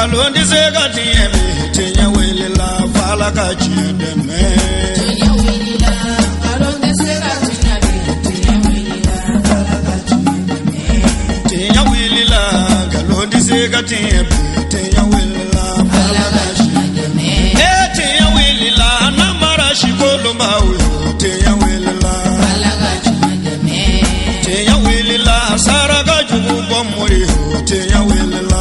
ngalon di se ga tieme tinya wele la fala ka chide me tinya wele la ngalon di se ga tinya wele la fala ka chide me tinya wele la ngalon di se ga tinya wele la fala ka chide me tinya wele la namara shikolo mawe tinya wele la fala ka chide me tinya wele la sara ga jubu bomori tinya wele la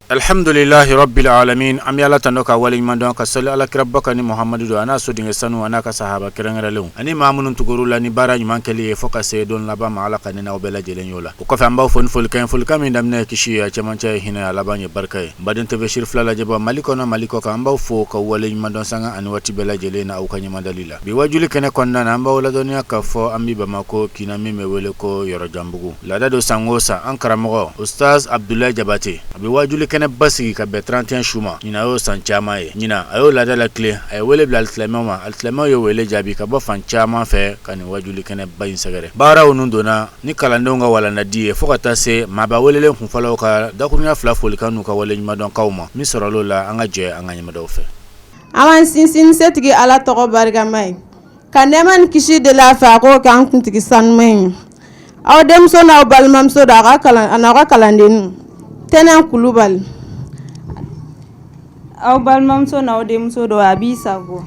Alhamdulillahi rabbil alamin am yalla tanoka wali mandon ka salli ala rabbaka ni muhammadu do ana so dinga sanu ana ka sahaba kirangara lew ani mamunun tuguru la ni bara nyman kali e foka se don la ba ma ala kanina o bela jelen yola ko fa mbaw fon fol kan min damne kishi ya chamancha hina ala banye barkay badin te bashir flala jaba maliko ka mbaw fo ka wali mandon sanga ani wati bela jelena au kanyama dalila bi wajuli kene konna na mbaw la donia ka fo ambi ba mako kina mime wele ko yoro jambugu la dado sangosa ankara mo ustaz abdullah jabate bi wajuli kene basi ka be 31 shuma nina yo sanchama ye nina ayo la dala clé ay wele bla altlema yo wele jabi ka bo fanchama fe kan wajuli kene bayin sagare bara wonun dona ni kalando nga wala na die fokata se maba welele kun falo ka da kunya fla fol kanu ka wele nyima don kawma mi soralo la anga je anga nyima do fe awan sin setigi ala to barga mai kaneman kishi de la fa ko kan kuntigi san mai aw dem so na balmam so da ga kalan anaka kalandin tenen kulubal aw balmam so na dem so do abisa go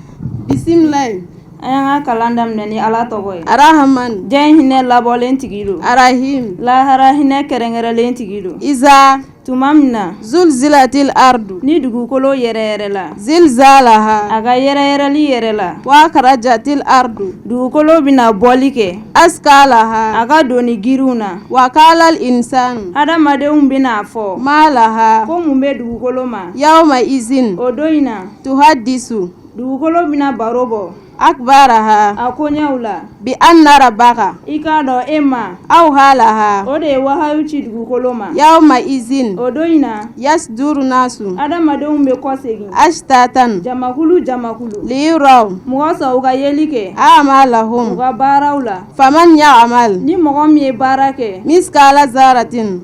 bismillah ayanga kalandam nani ala to boy arahman den hine labolen tigido arahim la harahine kerengere len tigido iza tumamna zulzilatil ardu ni dugu kolo yere la zilzalaha aga yere li yere la wa karajatil ardu dugu kolo bina bolike askalaha aga doni giruna wa kalal insan adama de bina fo malaha ko mumbe dugu kolo ma yawma izin odoina tuhaddisu dugu kolo bina barobo akbaraha akonyaula bi anna rabbaka ikado ema aw halaha ode wahayuchi dugu koloma yawma izin odoina yasduru nasu adama de umbe kosegi ashtatan jamakulu liyuraw muwasa uga yelike amalahum uga barawla faman ya'mal ni mogomi barake miskala zaratin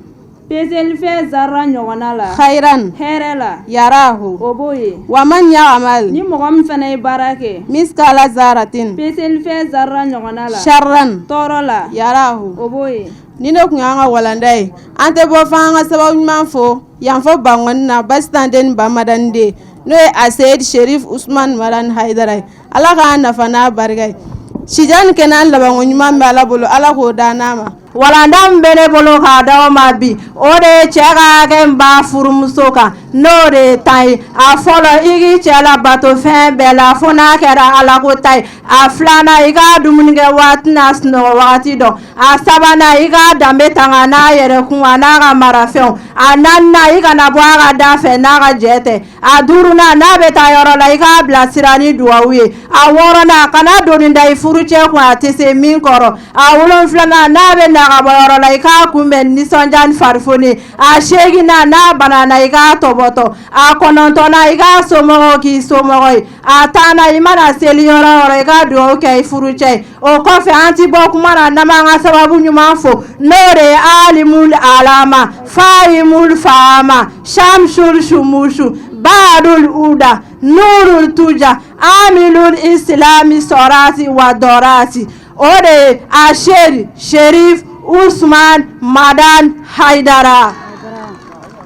pesel fe zarra nyogona la khairan herela yarahu oboye waman ya'mal ni mogom fene barake miskala zaratin pesel fe zarra nyogona la sharran torola yarahu oboye nino kunyanga walandai ante bo fanga sababu manfo yanfo bangon na bastanden bamadande no Asayid Sherif Usman Madan Haidarai ala ka nafana bargai shijan kenan labangon nyumam ala bolo ala ko danama walandam bene bolo ka dawo mabi ode chega gemba furumusoka no de tai a folo igi chela bato fen bela fona kera ala ko tai a flana iga dumunge watna sno wati do a sabana iga dambe tangana yere kuwana ga marafeo ananna iga na bwaga dafe na ga jete a duruna na beta yoro la iga blasirani duawi a worona kana doninda ifuruche kwa tese min koro a wolon flana na be na gabayoro la ika kumben ni sonjan farfoni a shegi na banana ika toboto a kononto na ika somogo ki somogo a tana imana seliyoro ika duo ke furuche o kofe anti bokumana namanga sababu nyumanfo nore alimul alama faimul fama shamshul shumushu badul uda nurul tuja amilul islami sorati wa dorati ode asheri Sherif Usman Madan Haidara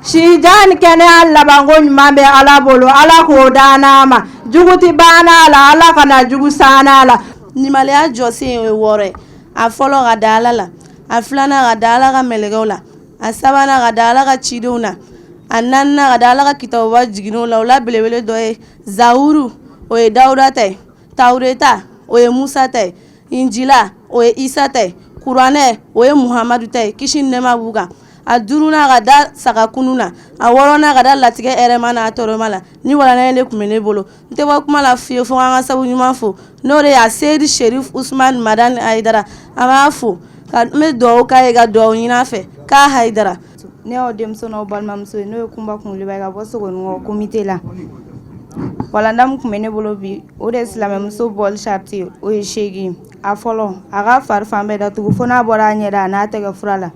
shijan kene alla bangon mambe ala bolo ala ko danama juguti bana ala kana jugu sana la nimale jose wore a folo gadala la a flana gadala ga melegola a sabana gadala ga chiduna ananna gadala ga kitawa jigino la belebele doe zauru o e dauda tay taureta o e musa tay injila o e isa tay Qur'ane o e Muhammadu tay kishin nema buga a duruna gada saka kununa a worona gada latige eremana atoromala ni wala nele kumene bolo nte wa kuma la fio fo anga sabu nyuma fo no de Asayid Sherif Usman Madan Haidara ama fo ka me do ka e ga do nyina fe ka Haidara ne o dem so no balmam so no kumba kun le ba ga boso ko no comité la walanda mun kun bɛ ne bolo bi o de ye silamɛmuso bɔli sariti ye o ye 8 a fɔlɔ a ka fari fan bɛɛ datugu fo n'a bɔra a ɲɛda a n'a tɛgɛ fura la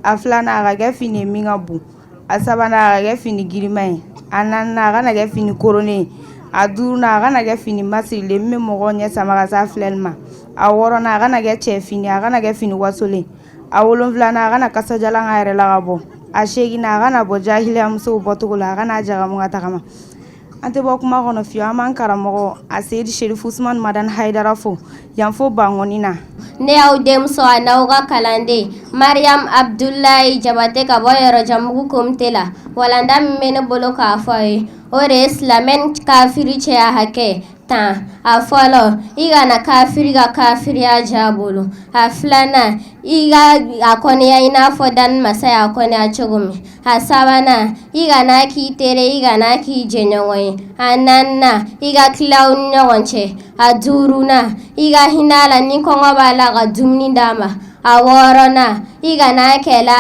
a filanan a ka kɛ fini ye min ka bon a sabanan a ka kɛ fini girima ye a naaninan a kana kɛ fini koronnen ye a duurunan a kana kɛ fini masirilen min bɛ mɔgɔw ɲɛ sama ka s'a filɛli ma a wɔɔrɔnan a kana kɛ cɛ fini a kana kɛ fini wasolen a wolonfilanan a kana kasajalan a yɛrɛ la ka bɔ a 8nan a kana bɔ jahiliya musow bɔcogo la a kana jagamu ka tagama an tɛ bɔ kuma kɔnɔ fiyewu an b'an karamɔgɔ a seyidi sherifu usman madani hayidara fo yan fo bangoni na ne y'aw denmuso a n'aw ka kalanden mariam abdulayi jabate ka bɔ yɔrɔjanbugu komite la walanda min bɛ ne bolo k'a fɔ a ye o de ye silamɛ kafiri cɛya hakɛ 10 a fɔlɔ i kana kafiri ka kafiriya ja bolo a filanan i ka a kɔniya i n'a fɔ dani masa y'a kɔniya cogo min a sabanan i kana k'i tere i kana k'i jɛɲɔgɔn ye a naaninan i ka tila aw ni ɲɔgɔn cɛ a duurunan i ka hinɛ a la ni kɔngɔ b'a la ka dumuni d'a ma a wɔɔrɔnan i kana kɛlɛ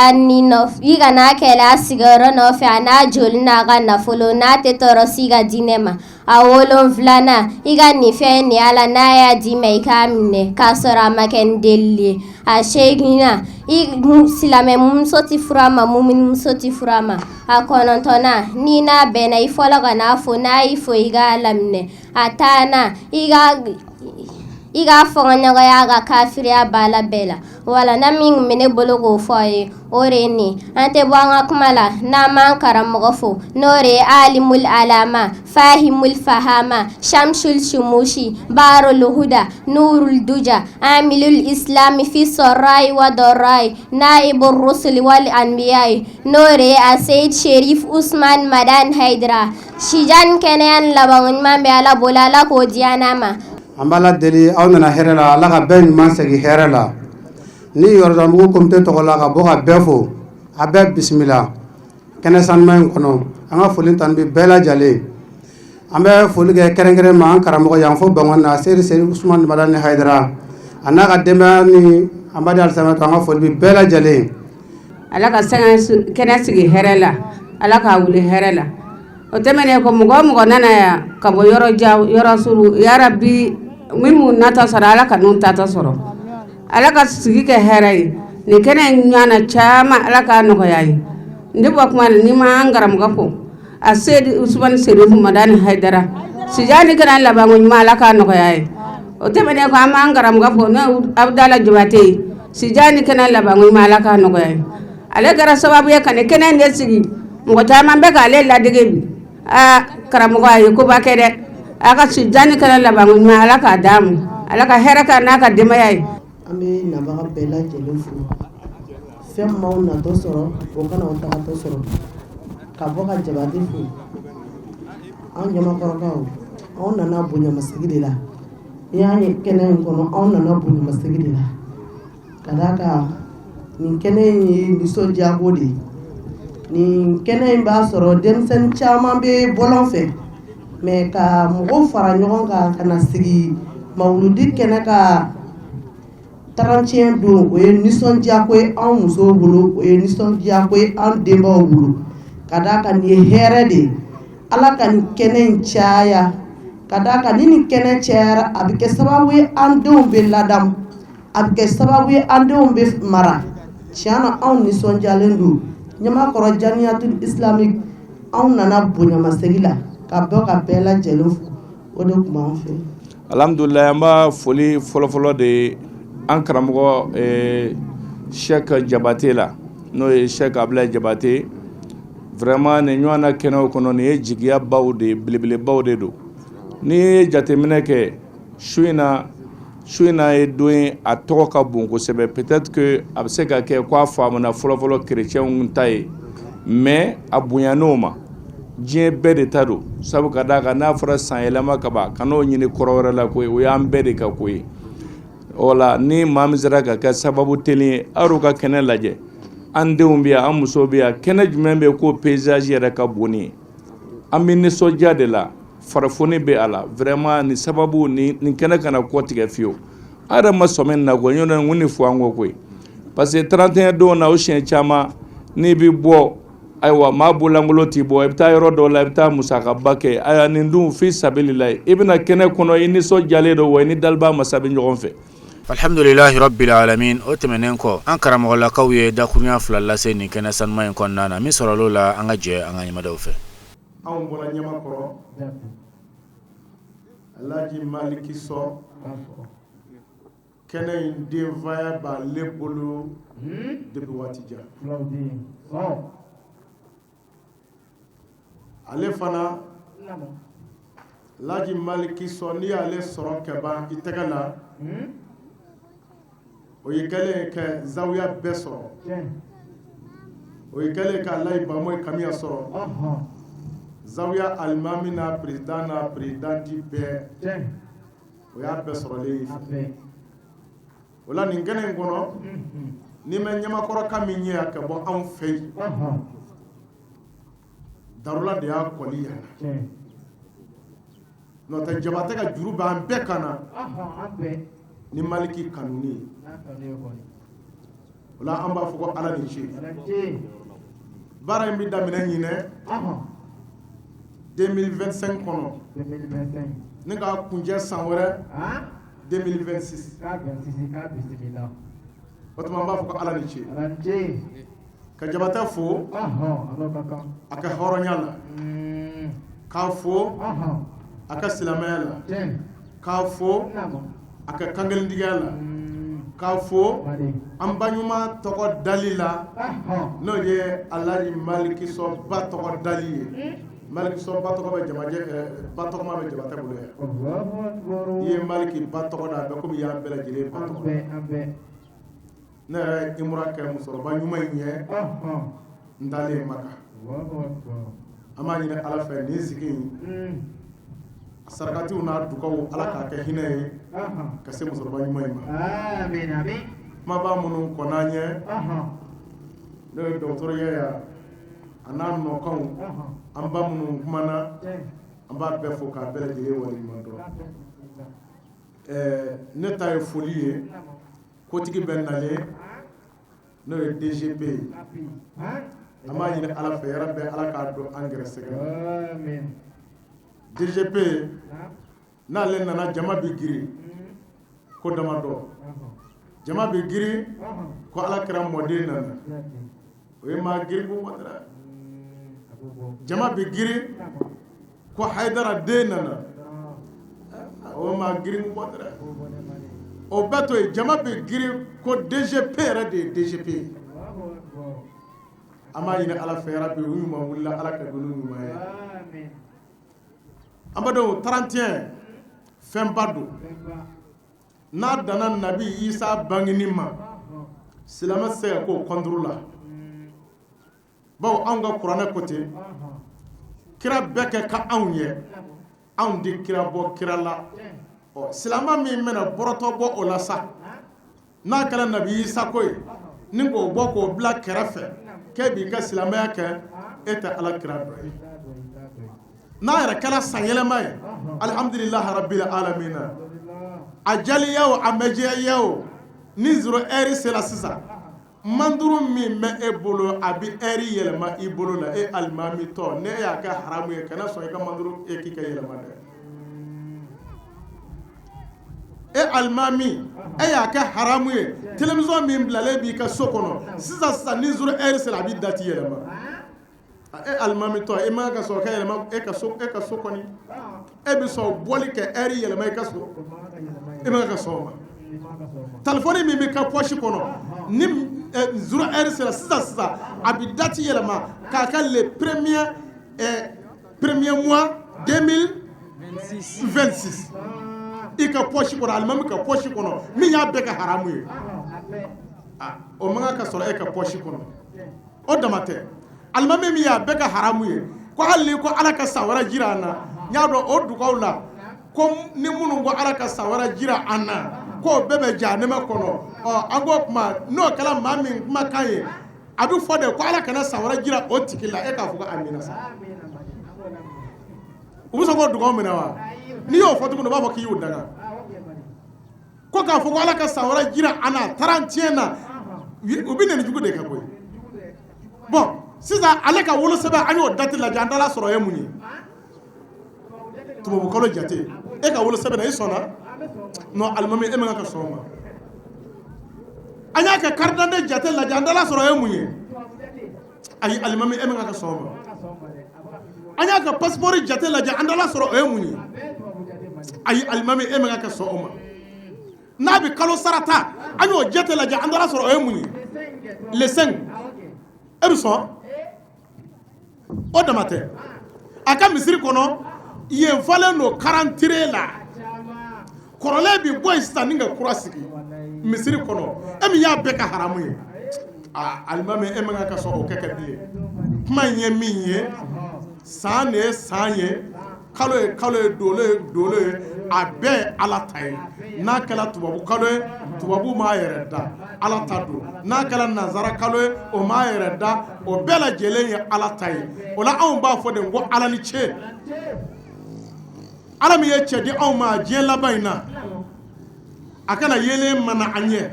a sigiyɔrɔ nɔfɛ a n'a joli n'a ka nafolo n'a tɛ tɔɔrɔsi ka diinɛ ma a wolonfilanan i ka nin fɛn nin ala n'a y'a d'i ma i k'a minɛ k'a sɔrɔ a ma kɛ ni delili ye a 8nan silamɛmuso tɛ fura ma muminimuso tɛ fura ma a 9nan n'i n'a bɛnna i fɔlɔ ka n'a fo n'a y'i fo i k'a laminɛ a 10nan i ka fɔɲɔgɔnya ka kafiriya b'a la bɛɛ la wala na min bɛ ne bolo k'o fɔ a ye o de ye nin an tɛ bɔ an ka kuma la n'an m'an karamɔgɔ fo n'o de ye alimul alama fahimul fahama shamsul shumushi barul huda nurul duja amilul islami fi sorrai wa dorai naibur rusul wal anbiyai n'o de ye a seyid sherif usman madan haidara sijan kɛnɛya laban ɲuman bɛ ala bolo ala k'o di an ma. an b'a la deli aw nana hɛrɛ la ala ka bɛɛ ɲuman segin hɛrɛ la ni yɔrɔdɔnbugu komite tɔgɔ la ka bɔ ka bɛɛ fo a bɛɛ bisimila kɛnɛ sanuman in kɔnɔ an ka foli tan bi bɛɛ lajɛlen an bɛ foli kɛ kɛrɛnkɛrɛn ma an karamɔgɔ yan fo bangɔni na seyidi usman madani hayidara a n'a ka denbaya ni anbadi alisamɛto an ka foli bi bɛɛ lajɛlen ala ka kɛnɛ sigi hɛrɛ la ala ka wuli hɛrɛ la o tɛmɛnen ko mɔgɔ o mɔgɔ nana yan ka bɔ yɔrɔ jan yɔrɔ suru yarabi minnu nata sɔrɔ ala ka n'u tata sɔrɔ ala ka sigi kɛ hɛrɛ ye nin kɛnɛ ɲɔgɔnna caman ala k'a nɔgɔya ye n tɛ bɔ kuma na ni ma an karamɔgɔ fo a seyidi usmani serifu madani hayidara sijani kɛnɛ labanko ɲuman ala k'a nɔgɔya ye o tɛmɛnen ko an b'an karamɔgɔ fo n'o abudala jabate ye sijani kɛnɛ labanko ɲuman ala k'a nɔgɔya ye ale kɛra sababu ye ka nin kɛnɛ de sigi mɔgɔ caman bɛ k'ale ladege bi karamɔgɔ a ye koba kɛ dɛ a ka sijani kɛnɛ labanko ɲuman ala k'a d'a ma ala ka hɛrɛ ka n'a ka denbaya ye. an bɛ nabaga bɛɛ lajɛlen fo fɛn m'aw natɔ sɔrɔ o kana aw tagatɔ sɔrɔ ka bɔ ka jabate fo anw ɲamakɔrɔkaw anw nana bonyamasegi de la ni y'an ye kɛnɛ in kɔnɔ anw nana bonyamasegi de la ka d'a kan nin kɛnɛ in ye nisɔndiyako de ye nin kɛnɛ in b'a sɔrɔ denmisɛnnin caman bɛ bɔlɔn fɛ mɛ ka mɔgɔw fara ɲɔgɔn kan ka na sigi mawuludi kɛnɛ ka 31 don o ye nisɔndiyako ye anw musow bolo o ye nisɔndiyako ye anw denbaw bolo ka d'a kan nin ye hɛrɛ de ye ala ka nin kɛnɛ in caya ka d'a kan ni nin kɛnɛ cayara a bɛ kɛ sababu ye an denw bɛ ladamu a bɛ kɛ sababu ye an denw bɛ mara tiɲɛ na anw nisɔndiyalen don ɲamakɔrɔ jamiyatul islamique anw nana bonyamasegi la ka bɔ ka bɛɛ lajɛlen fo o de tun b'an fɛ. alhamdulilayi an b'a foli fɔlɔfɔlɔ de an karamɔgɔ Sheikh Jabate la n'o ye Sheikh Abdulaye Jabate vraiment nin ɲɔgɔn na kɛnɛw kɔnɔ nin ye jigiya baw de belebelebaw de don n'i ye jateminɛ kɛ su in na ye don ye a tɔgɔ ka bon kosɛbɛ peut-être que a bɛ se ka kɛ k'a faamuna fɔlɔfɔlɔ chrétienw ta ye mais a bonyann'o ma diɲɛ bɛɛ de ta don sabu ka d'a kan n'a fɔra san yɛlɛma ka ban ka n'o ɲini kɔrɔ wɛrɛ la ko ye o y'an bɛɛ de ka ko ye o la ni maa min sera ka kɛ sababu teli ye aw ka kɛnɛ lajɛ an denw bɛ yan an musow bɛ yan kɛnɛ jumɛn bɛ ko paysage yɛrɛ ka bon ni ye an bɛ nisɔndiya de la farifoni bɛ a la vraiment ni sababu nin kɛnɛ kana kɔ tigɛ fiyewu an yɛrɛ ma sɔn min na ko ɲɔgɔn ni fo an ko koyi parce que 31 don na o siɲɛ caman n'i bɛ bɔ ayiwa maa bolangolo t'i bɔ i bɛ taa yɔrɔ dɔ la i bɛ taa musakaba kɛ aya nin dun fi sabilillahi i bɛna kɛnɛ kɔnɔ i nisɔndiyalen don wa i ni daliba masa bɛ ɲɔgɔn fɛ. alhamdulillahi rabbil alamin o tɛmɛnen kɔ an karamɔgɔlakaw ye dakurunya fila lase nin kɛnɛ sanuma in kɔnɔna na min sɔrɔla la an ka jɛ an ka ɲɛmadaw fɛ. anw bɔra ɲamakɔrɔ Alhaji Maliki Sɔ kɛnɛ in denfaya b'ale bolo depuis waati jan. ale fana Alhaji Maliki Sɔ n'i y'ale sɔrɔ ka ban i tɛgɛ la o ye kɛlen ka zawiya bɛɛ sɔrɔ o ye kɛlen ka Alaji Bamoyi Kamiya sɔrɔ zawiya alimami n'a présidenti bɛɛ o y'a bɛɛ sɔrɔlen ye. o la nin kɛnɛ in kɔnɔ ni mɛ ɲamakɔrɔ ka min ye a ka bɔ anw fɛ yen Darula de y'a kɔli yan n'o tɛ Jabate ka juru b'an bɛɛ kan na ni Maliki kanuni ye. o la an b'a fɔ ko Ala ni ce baara in bɛ daminɛ ɲinɛ 2025 kɔnɔ ne ka kuncɛ san wɛrɛ 2026 o tuma an b'a fɔ ko Ala ni ce ka Jabate fo a ka hɔrɔnya la k'a fo a ka silamɛya la k'a fo a ka kankelentigiya la k'a fo an baɲuman tɔgɔ dali la n'o ye Alhaji Maliki Sɔ ba tɔgɔ dali ye. Maliki Sɔ ba tɔgɔ bɛ ba tɔgɔma bɛ Jabate bolo yan. i ye Maliki ba tɔgɔ da bɛɛ komi i y'an bɛɛ lajɛlen ba tɔgɔ. ne yɛrɛ ye Imura kɛ musokɔrɔba ɲuman in ye n dalen Maka. an b'a ɲini Ala fɛ nin sigi in a sarakatiw n'a dugawu Ala k'a kɛ hinɛ ye ka se musokɔrɔba ɲuman in ma. kumaba minnu kɔnna ɲɛ n'o ye dɔgɔtɔrɔ Yaya a n'a nɔkanw an ba minnu kumana an b'a bɛɛ fo k'a bɛɛ lajɛlen waleɲuman dɔn. ne ta ye foli ye kotigi bɛ nalen n'o ye DGP ye an b'a ɲini Ala fɛ yɛrɛ bɛ Ala k'a don an gɛrɛsɛgɛ la. DGP n'ale nana jama bɛ girin ko damadɔ jama bɛ girin ko Ala kɛra mɔden nana o ye maa girin ko mɔdɛrɛ. jama bɛ girin ko Haidara den nana o ma girin ko dɛ o bɛɛ to yen jama bɛ girin ko DGP yɛrɛ de ye DGP ye. an b'a ɲini Ala fɛ yarabi u ɲuman wulila Ala ka don n'u ɲuman ye. an b'a dɔn 31 fɛnba don n'a danna Nabi Isa bangeni ma silamɛ tɛ se ka k'o contre la. bawo anw ka kuranɛ ko ten kira bɛɛ kɛ ka anw ye anw de kira bɔ kira la. silamɛ min bɛna bɔrɔtɔ bɔ o la sa n'a kɛra Nabi Isa ko ye ni k'o bɔ k'o bila kɛrɛfɛ k'e b'i ka silamɛya kɛ e tɛ Ala kira dɔ ye. n'a yɛrɛ kɛra sanyɛlɛma ye alhamdulilahi rabbil alamina a jaliya o a mɛjɛya o ni 0 heure sera sisan manduru min bɛ e bolo a bɛ heure yɛlɛma i bolo la e alimami tɔ ne y'a kɛ haramu ye kana sɔn i ka manduru e k'i ka yɛlɛma dɛ. e alimami e y'a kɛ haramu ye télévision min bilalen b'i ka so kɔnɔ sisan ni 0 heure sera a bɛ date yɛlɛma. e alimami tɔ e ma ka sɔn ka yɛlɛma e ka so kɔni e bɛ sɔn bɔli kɛ heure yɛlɛma i ka so e ma ka sɔn o ma. telefɔni min bɛ ka poche kɔnɔ ni 0 heure sera sisan a bɛ date yɛlɛma k'a kɛ le premier mois 2026 i ka poche kɔnɔ alimami ka poche kɔnɔ min y'a bɛɛ ka haramu ye o man ka sɔrɔ e ka poche kɔnɔ o dama tɛ alimami min y'a bɛɛ ka haramu ye ko hali ko Ala ka san wɛrɛ jira an na n y'a dɔn o dugawu la ko ni minnu ko Ala ka san wɛrɛ jira an na k'o bɛɛ bɛ jahanɛmɛ kɔnɔ an k'o kuma n'o kɛra maa min kumakan ye a bɛ fɔ de ko Ala kana san wɛrɛ jira o tigi la e k'a fɔ ko amina sa u bɛ sɔn k'o dugawu minɛ wa n'i y'o fɔ tuguni u b'a fɔ k'i y'o daga ko k'a fɔ ko Ala ka san wɛrɛ jira an na 31 na u bɛ nɛni jugu de kɛ koyi bon sisan ale ka wolosɛbɛn an y'o date lajɛ an dala sɔrɔ ye mun ye tubabu kalo jate e ka wolosɛbɛn na i sɔnna non alimami e man ka sɔn o ma an y'a kɛ carte d'identité jate lajɛ an dala sɔrɔ ye mun ye ayi alimami e man ka sɔn o ma an y'a kɛ passeport jate lajɛ an dala sɔrɔ o ye mun ye ayi alimami e man ka sɔn o ma n'a bɛ kalo sara ta an y'o jate lajɛ an dala sɔrɔ o ye mun ye le 5 e bɛ sɔn o dama tɛ a ka misiri kɔnɔ yen falen don calendrier la kɔrɔlen bi bɔ yen sisan ni ka kura sigi misiri kɔnɔ e min y'a bɛɛ ka haramu ye alimami e man ka sɔn o kɛ bilen kuma in ye min ye san de ye san ye kalo ye kalo ye dolo ye a bɛɛ ye ala ta ye n'a kɛra tubabu kalo ye tubabu m'a yɛrɛ da ala ta don n'a kɛra nanzara kalo ye o m'a yɛrɛ da o bɛɛ lajɛlen ye ala ta ye o la anw b'a fɔ de ko ala ni ce ala min ye cɛ di anw ma diɲɛ laban in na a kana yelen mana an ɲɛ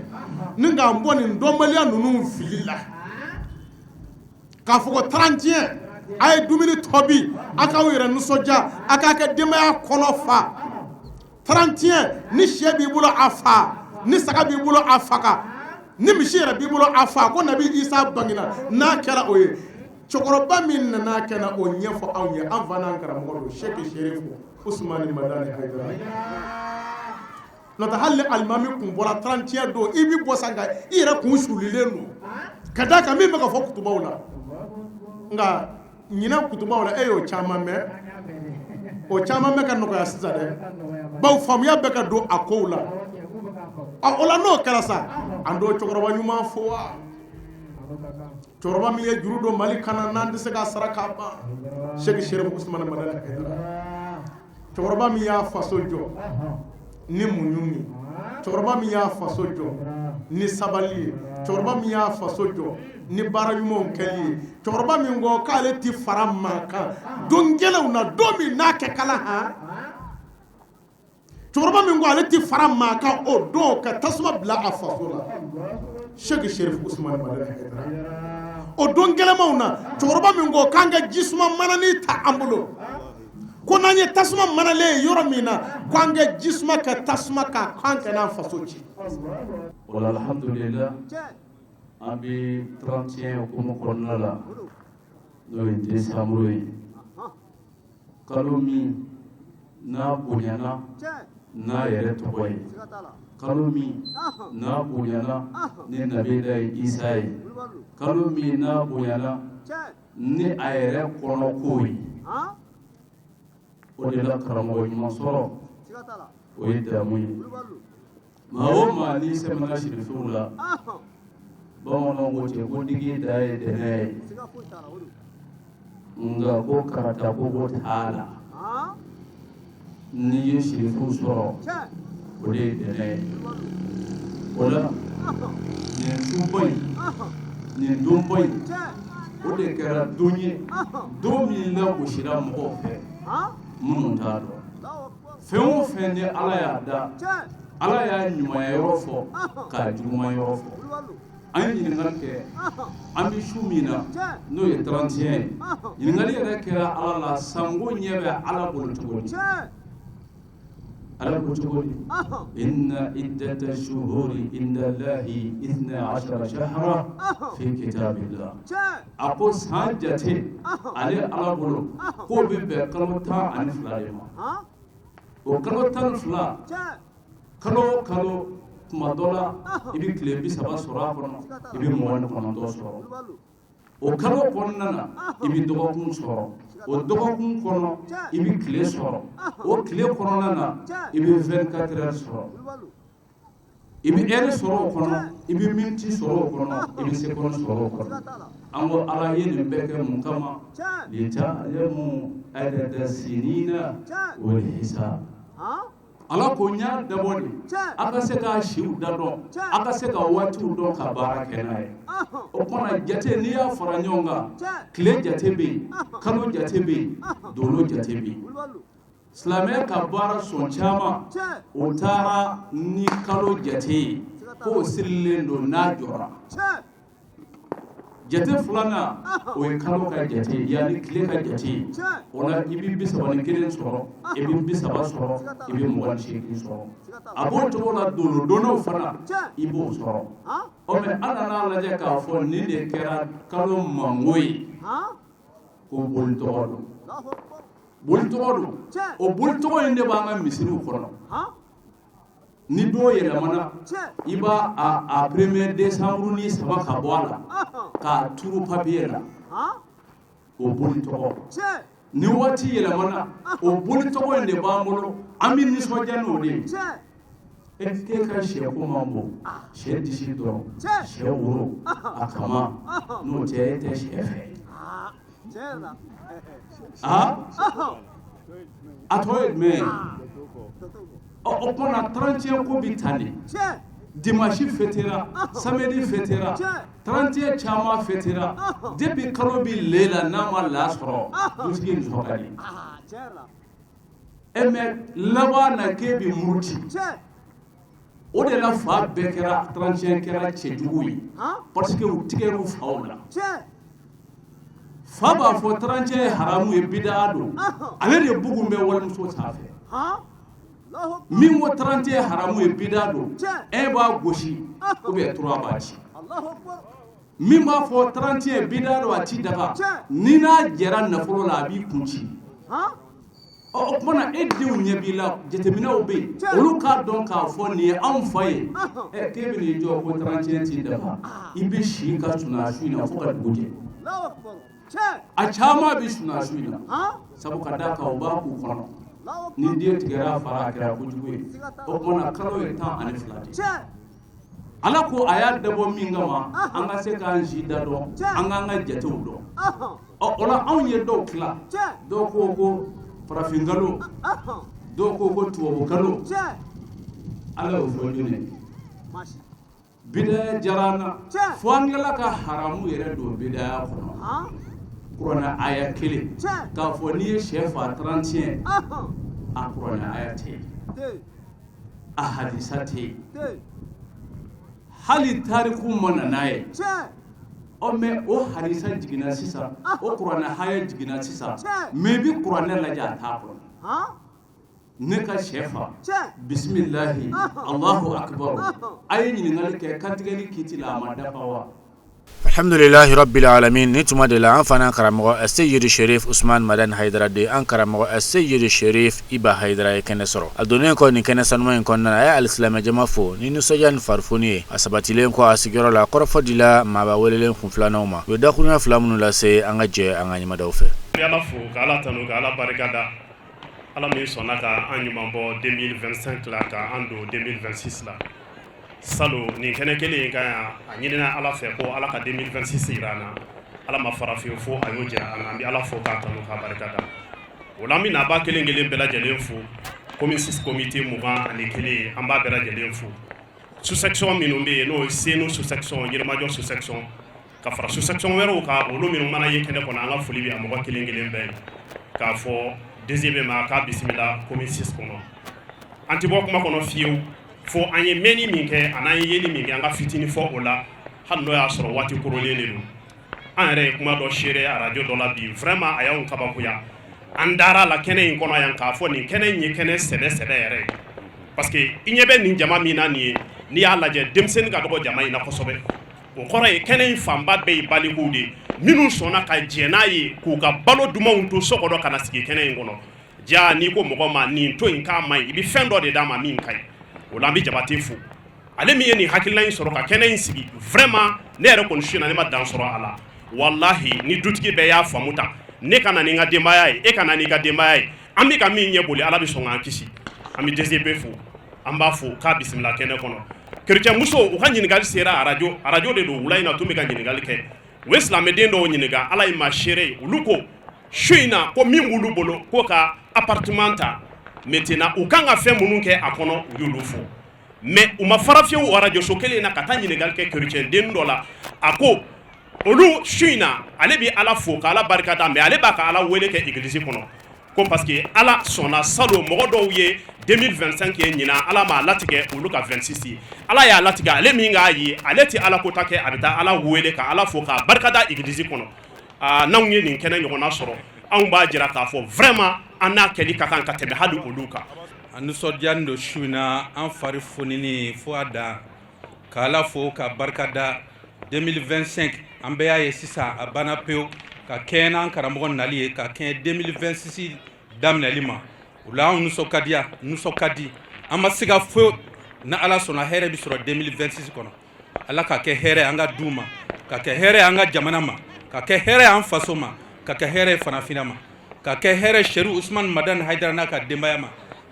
ni k'an bɔ nin dɔnbaliya ninnu fili la k'a fɔ ko 31 a ye dumuni tobi a k'aw yɛrɛ nisɔndiya a k'a kɛ denbaya kɔnɔ fa 31 ni sɛ b'i bolo a fa ni saga b'i bolo a faga ni misi yɛrɛ b'i bolo a fa ko nabi isa bangina n'a kɛra o ye cɛkɔrɔba min nana kɛ na o ɲɛfɔ anw ye an fa n'an karamɔgɔ don sɛki sherifu usmani madani haidara n'o tɛ hali alimami kun bɔra 31 don i bi bɔ sa nka i yɛrɛ kun sulilen don ka d'a kan min bɛ ka fɔ kutubaw la nka ɲinɛ kutubaw la e y'o caman mɛn o caman bɛ ka nɔgɔya sisan dɛ bawo faamuya bɛ ka don a kow la o la n'o kɛra sa an t'o cɛkɔrɔba ɲuman fo wa cɛkɔrɔba min ye juru don mali kana n'an tɛ se k'a sara k'a ban sɛki sherifu usmani madani haidara cɛkɔrɔba min y'a faso jɔ ni muɲu ye cɛkɔrɔba min y'a faso jɔ ni sabali ye cɛkɔrɔba min y'a faso jɔ ni baara ɲumanw kɛli ye cɛkɔrɔba min ko k'ale ti fara maa kan don gɛlɛnw na don min n'a kɛ kala han cɛkɔrɔba min ko ale ti fara maa kan o don ka tasuma bila a faso la sɛki sherifu usmani madani haidara o don gɛlɛnmanw na cɛkɔrɔba min ko k'an ka jisuma manani ta an bolo ko n'an ye tasuma manalen ye yɔrɔ min na k'an ka jisuma kɛ tasuma kan k'an kana faso ci wala alhamdulillah an bɛ 31 hukumu kɔnɔna la n'o ye desanburu ye kalo min n'a bonyana n'a yɛrɛ tɔgɔ ye kalo min n'a bonyana ni nabila isa ye kalo min n'a bonyana ni a yɛrɛ kɔnɔko ye o de la karamɔgɔ ɲuman sɔrɔ o ye damu ye maa o maa n'i sɛbɛnna sirifɛnw la bamananw ko ten ko digi da ye dɛnɛ ye nka ko karata ko t'a la n'i ye sirifɛnw sɔrɔ o de ye dɛnɛ ye o la nin sunbɔ in nin donbɔ in o de kɛra don ye don min lagosira mɔgɔw fɛ minnu t'a dɔn fɛn o fɛn ni ala y'a da ala y'a ɲumanya yɔrɔ fɔ k'a juguman yɔrɔ fɔ an ye ɲininkali kɛ an bɛ su min na n'o ye 31 ye ɲininkali yɛrɛ kɛra ala la sango ɲɛ bɛ ala bolo cogo di ala ko cogo di inna iddata shuhuri inda Allahi 12 shahra fi kitabillah a ko san jate ale ala bolo k'o bɛ bɛn kalo 12 de ma o kalo 12 kalo o kalo tuma dɔ la i bɛ tile 30 sɔrɔ a kɔnɔ i bɛ 29 sɔrɔ o kalo kɔnɔna na i bɛ dɔgɔkun sɔrɔ o dɔgɔkun kɔnɔ i bɛ tile sɔrɔ o tile kɔnɔna na i bɛ 24 heures sɔrɔ i bɛ heure sɔrɔ o kɔnɔ i bɛ minute sɔrɔ o kɔnɔ i bɛ seconde sɔrɔ o kɔnɔ an ko ala ye nin bɛɛ kɛ mun kama lita'lamu adada sinina wal hisab ala ko n y'a dabɔ de a ka se ka siw da dɔn a ka se ka waatiw dɔn ka baara kɛ n'a ye o kumana jate n'i y'a fara ɲɔgɔn kan tile jate bɛ yen kalo jate bɛ yen dolo jate bɛ yen silamɛ ka baara sɔn caman o taara ni kalo jate ye k'o sirilen don n'a jɔra jate filanan o ye kalo ka jate yani tile ka jate o la i bɛ 31 sɔrɔ i bɛ 30 sɔrɔ i bɛ 28 sɔrɔ a b'o cogo la dondonaw fana i b'o sɔrɔ o mɛ an nana lajɛ k'a fɔ nin de kɛra kalo mango ye ko bolitɔgɔ don bolitɔgɔ don o bolitɔgɔ in de b'an ka misiriw kɔnɔ ni dɔ yɛlɛmana i b'a a 1er décembre ni 3 ka bɔ a la k'a turu papier la o bolitɔgɔ ni waati yɛlɛmana o bolitɔgɔ in de b'an bolo an bɛ nisɔndiya n'o de ye e ka sɛko man bon sɛ disi dɔrɔn sɛ woro a kama n'o tɛ e tɛ sɛ fɛ a tɔ ye jumɛn o kumana 31 ko bi tan de dimanche fêtera samedi fêtera 31 caman fêtera depuis kalo bi lela n'a ma la sɔrɔ dutigi nisɔn ka di mais laban na k'e bi muruti o de la fa bɛɛ kɛra 31 kɛra cɛjugu ye parce que u tigɛr'u faw la fa b'a fɔ 31 ye haramu ye bidaa don ale de bugun bɛ walimuso sanfɛ min ko 31 ye haramu ye bidaa don e b'a gosi ou bien 3 b'a ci min b'a fɔ 31 ye bidaa don a ti daga ni n'a jɛra nafolo la a b'i kun ci o kumana e denw ɲɛ b'i la jateminɛw bɛ yen olu k'a dɔn k'a fɔ nin ye anw fa ye k'e bɛ n'i jɔ ko 31 t'i dafa i bɛ si ka suna su in na fo ka dugu jɛ a caman bɛ suna su in na sabu ka d'a kan o b'a k'u kɔnɔ ni den tigɛra a fara a kɛra kojugu ye o kumana kalo ye 12 de ala ko a y'a dabɔ min kama an ka se k'an si da dɔn an k'an ka jatew dɔn o la anw ye dɔw tila dɔw ko farafin-kalo dɔw ko tubabu-kalo ala y'o fɔ jɔnni bidaya diyara an na fo an tilala ka haramu yɛrɛ don bidaya kɔnɔ kuranɛ aya 1 k'a fɔ n'i ye sɛ fa 31 a kuranɛ aya tɛ yen a hadisa tɛ yen hali tariku ma na n'a ye mais o hadisa jiginna sisan o kuranɛ haya jiginna sisan mais bi kuranɛ lajɛ a t'a kɔnɔ ne ka sɛ fa bisimilahi allahu akbar a ye ɲininkali kɛ kantigɛli kiti la a ma dafa wa alhamdulillahi rabbil alamin ni tuma de la an fana karamɔgɔ Aseyidi Sherif Usman Madan Haidara de an karamɔgɔ Aseyidi Sherif Iba Haidara ye kɛnɛ sɔrɔ a donnen kɔ nin kɛnɛ sanuman in kɔnɔna na a ye alisilamɛ jama fo ni nisɔndiya ni farifoni ye a sabatilen kɔ a sigiyɔrɔ la kɔrɔfɔ dila maaba welelen kun filananw ma u ye dakurunya fila minnu lase an ka jɛ an ka ɲɛmadaw fɛ ala fo ka ala tanu ka ala barikada ala min sɔnna ka an ɲuman bɔ 2025 la ka an don 2026 la salo nin kɛnɛ kelen ka a ɲinina ala fɛ ko ala ka 2026 yira an na ala ma fara fiyewu fo a y'o jira an na an bɛ ala fo k'a tanu k'a barikada o la an bɛ na b'a kelen kelen bɛɛ lajɛlen fo komi komite 21 an b'a bɛɛ lajɛlen fo sous-section minnu bɛ yen n'o ye senu sous-section yirimajɔ sous-section ka fara sous-section wɛrɛw kan olu minnu mana ye kɛnɛ kɔnɔ an ka foli bɛ a mɔgɔ kelen kelen bɛɛ k'a fɔ deuxième ma k'a bisimila komi 6 kɔnɔ an tɛ bɔ kuma kɔnɔ fiyewu fo an ye mɛnni min kɛ a n'an ye yeli min kɛ an ka fitini fɔ o la hali n'o y'a sɔrɔ waati korolen de don an yɛrɛ ye kuma dɔ seere arajo dɔ la bi vraiment a y'anw kabakoya an dara la kɛnɛ in kɔnɔ yan k'a fɔ nin kɛnɛ in ye kɛnɛ sɛbɛ yɛrɛ ye parce que i ɲɛ bɛ nin jama min na nin ye n'i y'a lajɛ denmisɛnnin ka dɔgɔ jama in na kosɛbɛ o kɔrɔ ye kɛnɛ in fanba bɛɛ ye balikuw de minnu sɔnna ka jɛ n'a ye k'u ka balo dumanw to so kɔnɔ ka na sigi kɛnɛ in kɔnɔ ja n'i ko mɔgɔ ma nin to in k'a maɲi i bɛ fɛn dɔ de d'a ma min ka ɲi o la an bɛ Jabate fo ale min ye nin hakilina in sɔrɔ ka kɛnɛ in sigi vraiment ne yɛrɛ kɔni su na ne ma dan sɔrɔ a la wallahi ni dutigi bɛɛ y'a faamu ta ne ka na ni n ka denbaya ye e ka na n'i ka denbaya ye an bɛ ka min ɲɛ boli ala bɛ sɔn k'an kisi an bɛ DCP fo an b'a fo k'a bisimila kɛnɛ kɔnɔ chrétien musow u ka ɲininkali sera arajo de don wula in na tun bɛ ka ɲininkali kɛ u ye silamɛden dɔw ɲininka ala ye maa seere ye olu ko su in na ko min b'olu bolo ko ka appartement ta maintenant u kan ka fɛn minnu kɛ a kɔnɔ u y'olu fɔ mais u ma fara fiyewu arajoso kelen na ka taa ɲininkali kɛ chrétien den dɔ la a ko olu su in na ale bɛ ala fo ka ala barika da mais ale b'a ka ala wele kɛ église kɔnɔ ko parce que ala sɔnna salon mɔgɔ dɔw ye 2025 ye ɲina ala m'a latigɛ olu ka 26 ye ala y'a latigɛ ale min k'a ye ale tɛ ala ko ta kɛ a bɛ taa ala wele ka ala fo k'a barikada église kɔnɔ n'anw ye nin kɛnɛ ɲɔgɔnna sɔrɔ anw b'a jira k'a fɔ vraiment an n'a kɛli ka kan ka tɛmɛ hali olu kan. a nisɔndiyalen don su in na an fari fonini fo a dan k'ala fo ka barikada 2025 an bɛɛ y'a ye sisan a banna pewu ka kɛɲɛ n'an karamɔgɔ nali ye ka kɛɲɛ 2026 daminɛli ma o la anw nisɔn ka di an ma se ka foyi na ala sɔnna hɛrɛ bi sɔrɔ 2026 kɔnɔ ala ka kɛ hɛrɛ an ka du ma ka kɛ hɛrɛ an ka jamana ma ka kɛ hɛrɛ an faso ma ka kɛ hɛrɛ farafinna ma ka kɛ hɛrɛ Sɛrifu Usmani Madani Hayidara n'a ka denbaya ma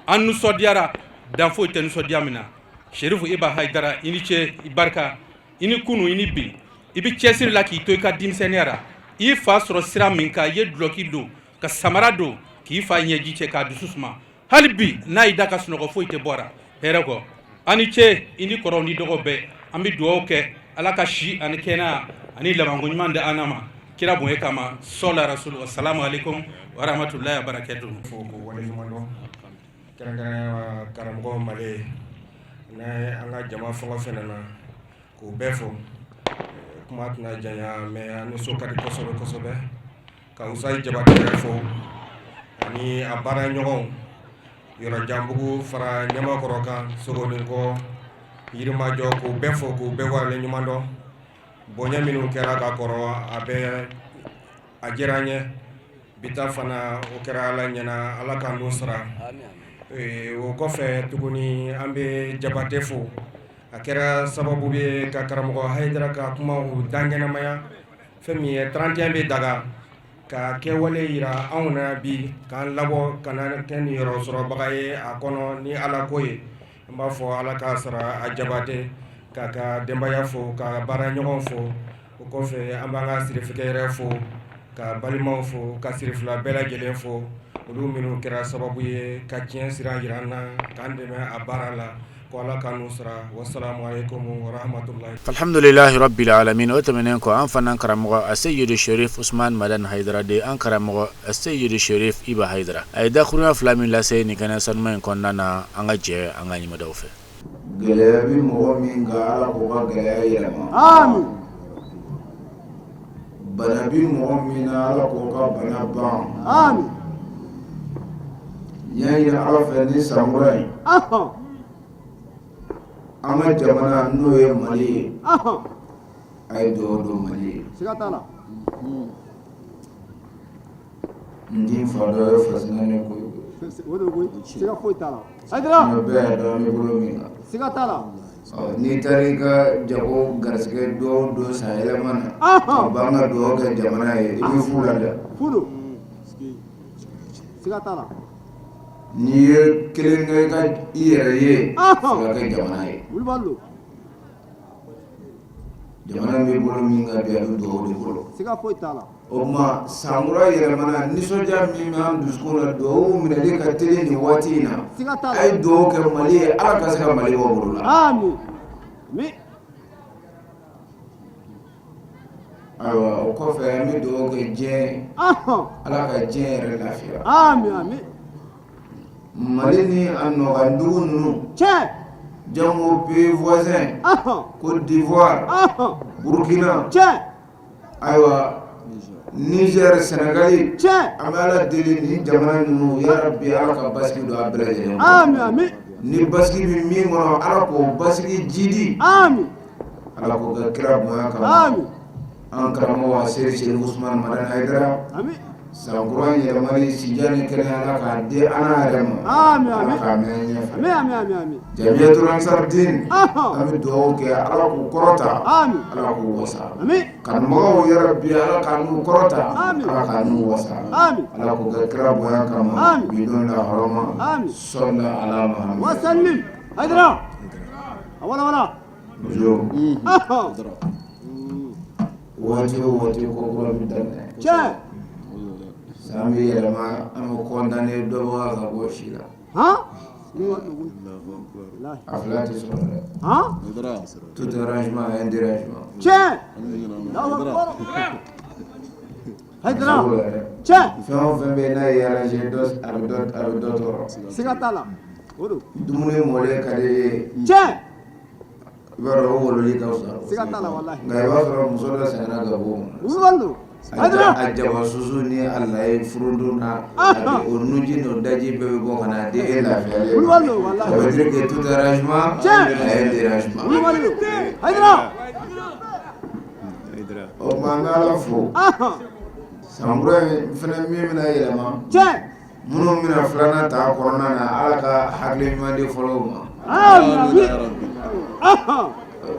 an nisɔndiyara dan foyi tɛ nisɔndiya min na Sɛrifu Iba Hayidara i ni ce i barika i ni kunu i ni bi i bi cɛsiri la k'i to i ka denmisɛnniya ra i fa sɔrɔ sira min kan i ye duloki don ka samara don k'i fa ɲɛji cɛ k'a dusu suma hali bi n'a y'i da ka sunɔgɔ foyi tɛ bɔra hɛrɛ kɔ an ni ce i ni kɔrɔw ni dɔgɔ bɛɛ an bɛ dugawu kɛ ala ka si ani kɛnɛya ani labanko ɲuman di an ma kira bonya kama sɔla rasulu assalamu alaikum wa rahmatullahi wa barakatuh. fo ko waleɲuman dɔn kɛrɛnkɛrɛnnenya karamɔgɔ Male n'a an ka jama fɛn o fɛn nana k'o bɛɛ fɔ kuma tɛna janya mais a nisɔn ka di kosɛbɛ kosɛbɛ ka Usayi Jabate yɛrɛ fɔ ani a baara ɲɔgɔnw Yɔrɔjanbugu fara Ɲamakɔrɔ kan Sogonikɔ Yirimajɔ k'o bɛɛ fɔ k'o bɛɛ waleɲuman dɔn bonya minnu kɛra ka kɔrɔ a bɛɛ a diyara an ye bi ta fana o kɛra ala ɲɛna ala k'an n'o sara o kɔfɛ tuguni an bɛ Jabate fo a kɛra sababu ye ka karamɔgɔ Hayidara ka kumaw dankɛnɛmaya fɛn min ye 31 bɛ daga ka kɛwale yira anw na bi k'an labɔ ka na kɛ nin yɔrɔ sɔrɔbaga ye a kɔnɔ ni ala ko ye an b'a fɔ ala k'a sara a Jabate k'a ka denbaya fo ka baara ɲɔgɔn fo o kɔfɛ an b'an ka sirifikɛ yɛrɛ fo ka balimaw fo ka sirifila bɛɛ lajɛlen fo olu minnu kɛra sababu ye ka tiɲɛ sira jira an na k'an dɛmɛ a baara la ko ala k'an n'u sara wassalamu alaikum wa rahmatullahi. alhamdulillahi rabbil alamin o tɛmɛnen kɔ an fana karamɔgɔ Sɛrifu Sɛrifu Usmani Madani Hayidara de an karamɔgɔ Sɛrifu Sɛrifu Iba Hayidara a ye dakurunya fila min lase nin kɛnɛ sanuma in kɔnɔna na an ka jɛ an ka ɲɛmɛdaw fɛ. gɛlɛya bi mɔgɔ min kan ala k'o ka gɛlɛya yɛlɛma amin bana bi mɔgɔ min na ala k'o ka bana ban amin y'a ɲini ala fɛ ni sankura ye an ka jamana n'o ye Mali ye a ye dugawu don Mali ye siga t'a la n den fa dɔ ye fasinɛ ne ko o de koyi siga foyi t'a la Hayidara ne bɛɛ y'a dɔn an bɛ bolo min kan siga t'a la n'i taara i ka jago garisɛgɛ dɔ o don san yɛlɛma na ka ban ka dugawu kɛ jamana ye i bɛ fu la dɛ fu don siga t'a la n'i ye kelen kɛ i ka i yɛrɛ ye fo ka kɛ jamana ye wulibali don jamana bɛ bolo min ka bi a bɛ dugawu de bolo siga foyi t'a la o tuma sankura yɛlɛmana nisɔndiya min bɛ an dusukun na dugawu minɛli ka teli nin waati in na siga t'a la a ye dugawu kɛ Mali ye ala ka se ka Mali bɔ bolo la amin mi ayiwa o kɔfɛ an bɛ dugawu kɛ diɲɛ ala ka diɲɛ yɛrɛ lafiya amin amin Mali ni a nɔgɔndugu ninnu tiɲɛ jango pays voisin Côte d'Ivoire Burkina tiɲɛ ayiwa Niger Senegali tiɲɛ an bɛ ala deli ni jamana ninnu yarabi ala ka basigi don a bɛɛ lajɛlen amin amin ni basigi bɛ min kɔnɔ ala k'o basigi jidi amin ala k'o kɛ kira bonya kama amin an karamɔgɔ Sɛrifu Usmani Madani Hayidara amin sankura yɛlɛmali sijan ni kɛnɛya ala k'a di an yɛrɛ ma amin ala amin k'a mɛn ɲɛfɛ amin amin amin amin Jamiyatul Ansar Din an bɛ dugawu kɛ ala k'u kɔrɔta amin ala k'u wasa amin kanubagaw yarabi ala k'a n'u kɔrɔta amin ala k'a n'u wasa amin ala k'u kɛ kira bonya kama amin bi don la hɔrɔma amin sɔlila ala Muhammad wasallim Hayidara wala muso waati o waati ko kura bɛ daminɛ tiɲɛ san bɛ yɛlɛma an bɛ kɔntannen dɔ bɔ ka bɔ si la a fila tɛ sɔrɔ dɛ tout arrangement et un dérangement tiɲɛ Hayidara fɛn o fɛn bɛ yen n'a ye arrangé a bɛ dɔ tɔɔrɔ siga t'a la o don dumuni mɔlen ka di ye i b'a dɔn o wololi ka fisa siga t'a la walahi nka i b'a sɔrɔ muso dɔ sɛgɛnna ka bɔ wulibalo a jaba susu ni a layi furudun na o nuji n'o daji bɛɛ bɛ bɔ ka na di e lafiyalen wulibalo walahi ça veut dire que tout arrangement a un dérangement wulibalo Haidara o tuma an bɛ Ala fo sankura in fana min bɛna yɛlɛma minnu bɛna filanan ta a kɔnɔna na Ala ka hakili ɲuman di fɔlɔw ma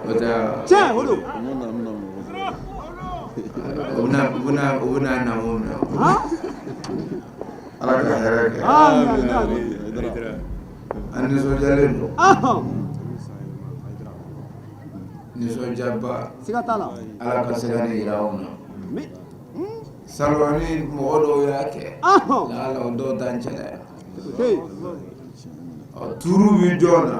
o tɛ o don u bɛna namu minɛ Ala ka hɛrɛ kɛ an nisɔndiyalen don nisɔndiyaba siga t'a la Ala ka se ka nin jira anw na salon ni mɔgɔ dɔw y'a kɛ lala o dɔw t'an cɛla tuuru bɛ jɔn na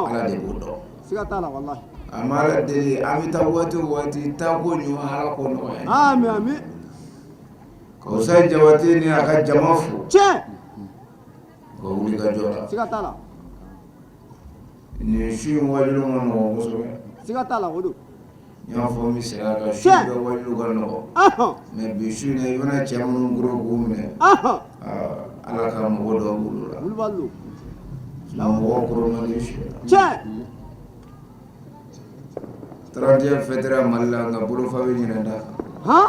Ala de b'o dɔn siga t'a la walahi a ma Ala deli an bɛ taa waati o waati taako ɲuman Ala k'o nɔgɔya amin amin ka Usayi Jabate ni a ka jama fo ka wuli ka jɔ la siga t'a la nin su in wajulu ka nɔgɔn kosɛbɛ siga t'a la o don n y'a fɔ n bɛ segin a kan su bɛɛ wajulu ka nɔgɔn mais bi su in na i bɛna cɛ minnu goro k'u minɛ Ala ka mɔgɔ dɔw bolo la wulibalo mɔgɔ koromani su la 31 fêtera Mali la nka bolofa bɛ ɲinɛ da kan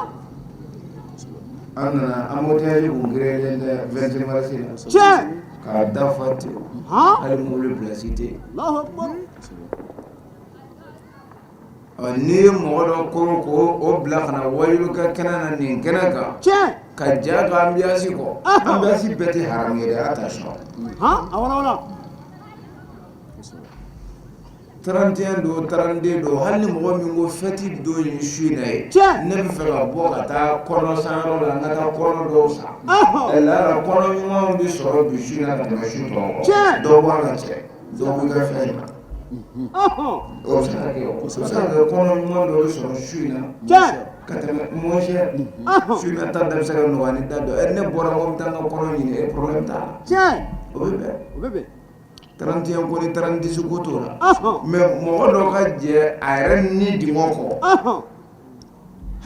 an nana embouteillage kun créé tɛ 26 mars la k'a dafa ten hali mobili place tɛ n'i ye mɔgɔ dɔ koro k'o bila ka na wajulu ka kɛnɛ na nin kɛnɛ kan ka ja to ambiance kɔ ambiance bɛɛ tɛ haramu ye dɛ attention awala 31 don 32 don hali ni mɔgɔ min ko fête don ye su in na ye ne bɛ fɛ ka bɔ ka taa kɔnɔ san yɔrɔ la n ka taa kɔnɔ dɔw san la kɔnɔ ɲumanw bɛ sɔrɔ bi su in na ka tɛmɛ su tɔw kan dɔw b'a la cɛ dɔw b'i ka fɛn na o bɛ se ka kɛ o bɛ se ka kɛ kɔnɔ ɲuman dɔw bɛ sɔrɔ su in na ka tɛmɛ moins cher su in na ta da bɛ se ka nɔgɔya ni da dɔ ne bɔra ko n bɛ taa n ka kɔnɔ ɲini e problème t'a la o bɛ bɛn 31 ko ni 30 ko t'o la mais mɔgɔ dɔ ka jɛ a yɛrɛ ni dimɔ kɔ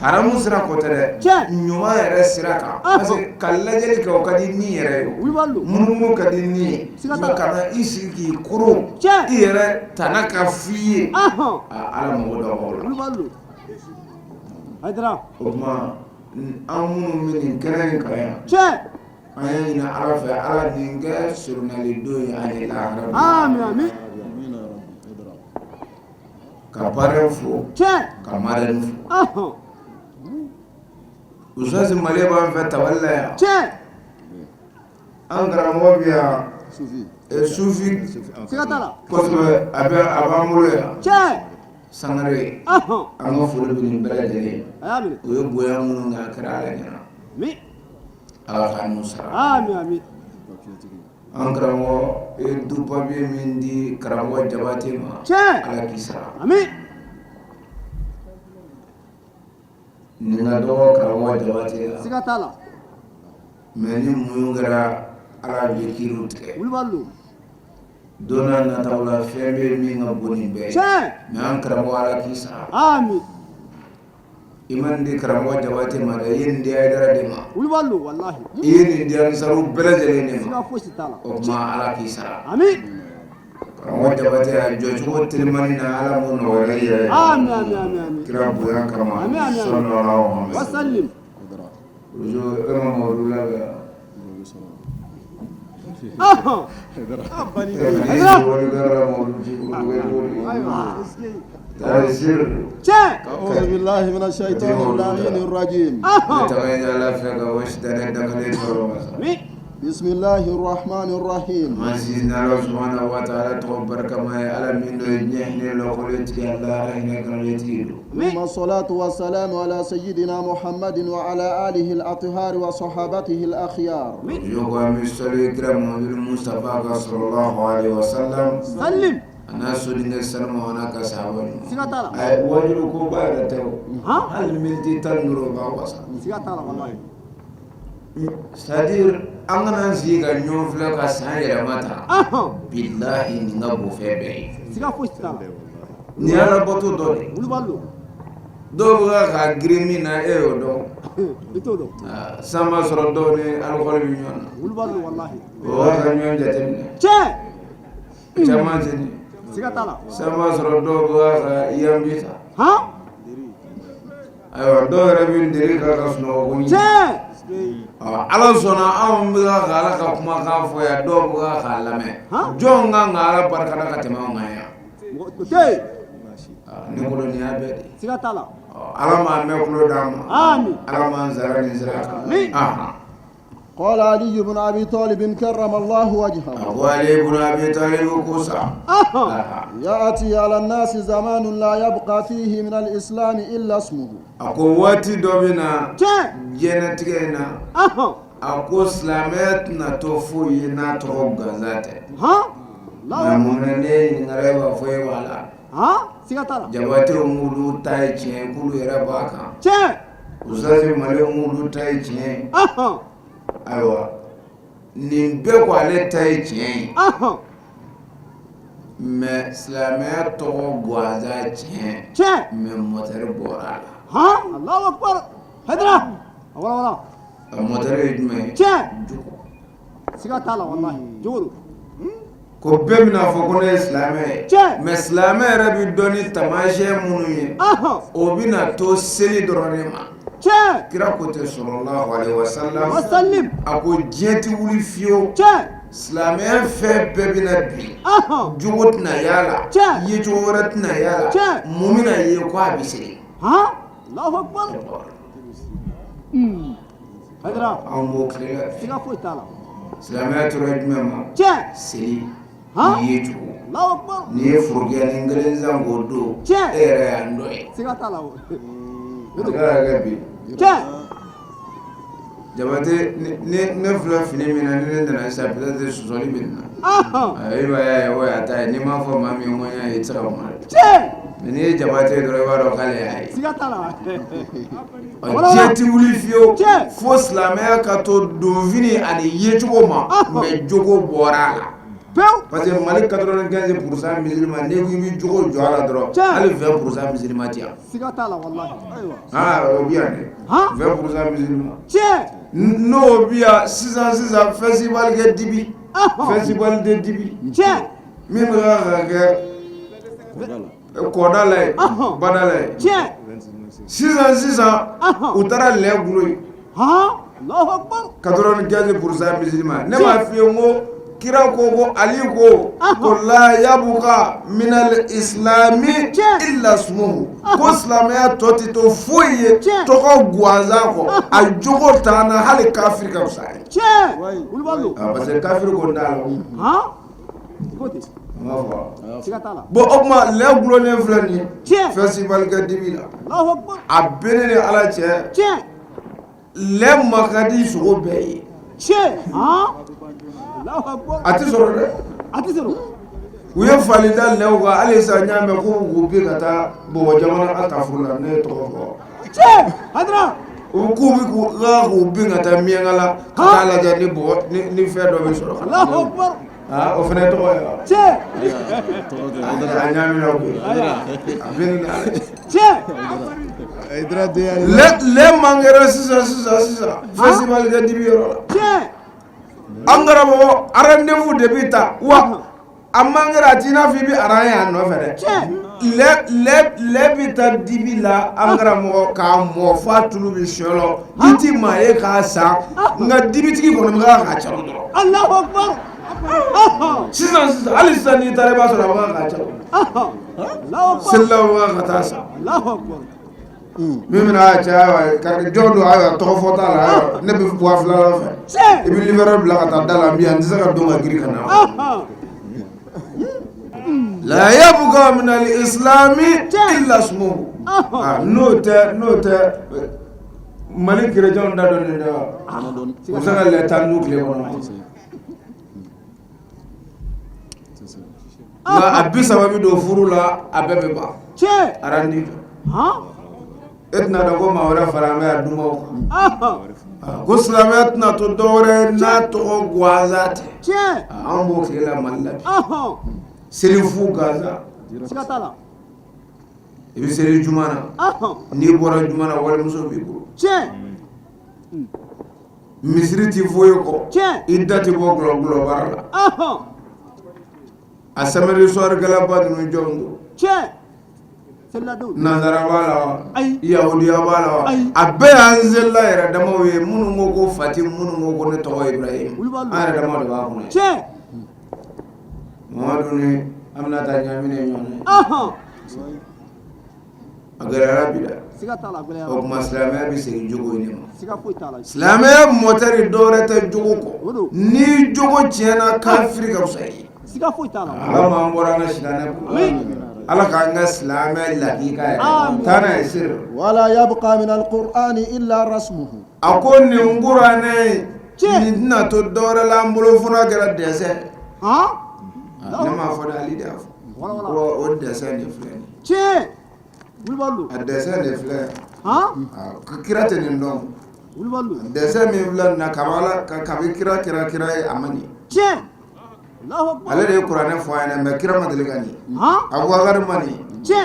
haramu sira kɔ tɛ dɛ ɲuman yɛrɛ sira kan parce que ka lajɛli kɛ o ka di ni yɛrɛ ye munumunu ka di ni ye mais ka na i sigi k'i koro i yɛrɛ tana ka f'i ye Ala mɔgɔ dɔ b'aw la o tuma an minnu bɛ nin kɛnɛ in kan yan an y'a ɲini Ala fɛ Ala nin kɛ surunali don ye ani lahara amin ka parrain fo ka marraine fo Usazi Male b'an fɛ tabali la yan an karamɔgɔ bɛ yan sufi kosɛbɛ a b'an bolo yan Sangare an ka foli bɛ nin bɛɛ lajɛlen o ye bonya minnu kɛ a kɛra Ala ɲɛna Ala ka n'u sara amin an karamɔgɔ du papier min di karamɔgɔ Jabate ma Ala k'i sara nin ka dɔgɔ karamɔgɔ Jabate la siga t'a la mais ni mun kɛra Ala bɛ kiiriw tigɛ don n'a nataw la fɛn bɛ min ka bon nin bɛɛ ye mais an karamɔgɔ Ala k'i sara amin i ma nin di karamɔgɔ Jabate ma dɛ i ye nin di Haidara de ma wulibalo wallahi i ye nin di amisaru bɛɛ lajɛlen de ma siga fosi t'a la o tuma Ala k'i sara karamɔgɔ Jabate a jɔcogo telimani na Ala m'o nɔgɔya i yɛrɛ amin kira bonya kama sallallahu alaihi wasallam ma mawudu labɛn أعوذ بالله من الشيطان اللعين الرجيم بسم الله الرحمن الرحيم ثم الصلاة والسلام على سيدنا محمد وعلى آله الأطهار وصحابته الأخيار سلم أنا سودين السلام وأنا كسبان. أي وجلو كوبا يرتو. هل ملتي تنورو باوسا. c'est-à-dire an kana sigi ka ɲɔgɔn filɛ ka san yɛlɛma ta billahi nin ka bon fɛn bɛɛ ye nin ye alabato dɔ de dɔw bɛ ka girin min na e y'o dɔn san ma sɔrɔ dɔw ni alikɔli bɛ ɲɔgɔn na o b'a ka ɲɔgɔn jateminɛ caman tɛ nin san ma sɔrɔ dɔw bɛ ka yanbi ta ayiwa dɔw yɛrɛ bɛ deli ka sunɔgɔ ko ɲini ala sɔnna anw bɛ ka ala ka kumakan fɔ yan dɔw bɛ ka lamɛn jɔn kan ka ala barikada ka tɛmɛ anw kan yan ni kolo nin y'a bɛɛ de ala m'a mɛn kulo d'an ma ala m'an sara nin sira kan قال علي بن أبي طالب كرم الله وجهه أبو علي بن أبي طالب كوسا يأتي على الناس زمان لا يبقى فيه من الإسلام إلا اسمه أقواتي دوبنا جنتينا أقو سلامتنا توفوينا تروب غزاتي لا مونني نغريبا فوي ولا جباتي مولو تاي تشين كولو يرباكا usazi mali mulu tai tien ayiwa nin bɛɛ ko ale ta ye tiɲɛ ye mais silamɛya tɔgɔ gansan tiɲɛ mais mɔtɛri bɔra a la Allahu Akbar hadira wala mɔtɛri ye jumɛn ye jugu siga t'a la wallahi jugu ko bɛɛ bɛna fɔ ko ne ye silamɛ ye mais silamɛ yɛrɛ bɛ dɔn ni taamasiyɛn minnu ye o bɛna to seli dɔrɔn de ma kira ko tɛ sallallahu alaihi wasallam a ko diɲɛ tɛ wuli fiyewu silamɛya fɛn bɛɛ bɛna bi jogo tɛna y'a la yecogo wɛrɛ tɛna y'a la mun bɛna ye ko a bɛ segin Allahu Akbar anw b'o tile la silamɛya tora jumɛn ma seli yecogo n'i ye forokɛ ni kelen san k'o don e yɛrɛ y'an dɔ ye bi jabate ne filɛ fini min na ni ne nana sisan peut-être sɔsɔli bɛ na i b'a ye o y'a ta ye n'i m'a fɔ maa min ye ŋɔɲa ye i tɛ se ka kuma mais n'i ye jabate dɔrɔn i b'a dɔn k'ale y'a ye diɲɛ tɛ wuli fiyewu fo silamɛya ka to donfini ani yecogo ma mais jogo bɔra a la parce que Mali 95% musulman ne ko i bɛ jogo jɔ a la dɔrɔn hali 20% musulman tɛ yan o bɛ yan dɛ 20% musulman n'o bɛ yan sisan festival kɛ Dibi festival de Dibi min bɛ ka kɛ kɔda la ye bada la ye sisan u taara lɛ gulo ye 95% musulman ne m'a f'i ye n ko kira ko ali ko la yabuka minal islami illa ismuhu ko silamɛya tɔ tɛ to foyi ye tɔgɔ gansan kɔ a jogo t'an na hali kafiri ka fisa parce que kafiri ko n t'a la bon o tuma lɛ gulonnen filɛ nin ye festival kɛ Dibi la a bɛ ne ni ala cɛ lɛ ma ka di sogo bɛɛ ye a tɛ sɔrɔ dɛ u ye fali da lɛw kan hali sisan n y'a mɛn ko k'u bin ka taa Bɔbɔ jamana Atafo la ne ye tɔgɔ fɔ k'u bɛ k'u bin ka taa Miɲankala la ka taa lajɛ ni fɛn dɔ bɛ sɔrɔ o fana ye tɔgɔ ye a ɲaamina o a bin lɛ man kɛra sisan festival kɛ Dibi yɔrɔ la an karamɔgɔ rendez-vous de bɛ ta wa a man kɛra a t'i n'a fɔ i bɛ aran ye a nɔfɛ dɛ lɛ bɛ taa Dibi la an karamɔgɔ k'a mɔ f'a tulu bɛ siyɔn lɔ i ti maa ye k'a san nka dibitigi kɔni bɛ k'a caro dɔrɔn sisan hali sisan n'i taara i b'a sɔrɔ a bɛ k'a caro selilaw bɛ ka taa san min bɛna a cɛ jɔn don ayiwa tɔgɔ fɔ t'a la ne bɛ bɔ filala fɛ i bɛ libéral bila ka taa da la n bɛ yan n tɛ se ka don ka girin ka na la yabuka minal islami illa ismuhu n'o tɛ Mali chrétienw da dɔn nin dɛ u bɛ se ka lɛ 10 tile kɔnɔ nka a 30 bɛ don furu la a bɛɛ bɛ ban arandi e tɛna dɔn ko maa wɛrɛ fara an bɛ yan dumaw kan ko silamɛya tɛna to dɔwɛrɛ n'a tɔgɔ ganza tɛ an b'o kila Mali la bi selifu ganza i bɛ seli juma na n'i bɔra juma na walimuso b'i bolo misiri ti foyi kɔ i da ti bɔ gulɔbara la a samedi soir galaba ninnu jɔn don nanzara b'a la wa yahudiya b'a la wa a bɛɛ y'an zelila yɛrɛ damaw ye minnu ko ko Fati minnu ko ko ne tɔgɔ Ibrahim an yɛrɛ damaw de b'a kɔnɔ Mamadu ni Aminata ɲamine ɲɔgɔn a gɛlɛyara bi dɛ o tuma silamɛya bɛ segin jogo in de ma silamɛya mɔtɛri dɔwɛrɛ tɛ jogo kɔ ni jogo tiɲɛna kafiri ka fisa i ye Ala m'an bɔra an ka silamɛya bolo Ala k'an ka silamɛya lakika yɛrɛ taa n'a ye sir wala yabqa min alqur'ani illa rasmuhu a ko nin kuranɛ nin tɛna to dɔwɛrɛ la an bolo fo n'a kɛra dɛsɛ ne m'a fɔ dɛ Ali de y'a fɔ ko o dɛsɛ de filɛ nin a dɛsɛ de filɛ kira tɛ nin dɔn dɛsɛ min filɛ nin na kabi kira ye a ma ɲɛ ale de ye kuranɛ fɔ an ɲɛna mais kira ma deli ka nin Abubakar ma nin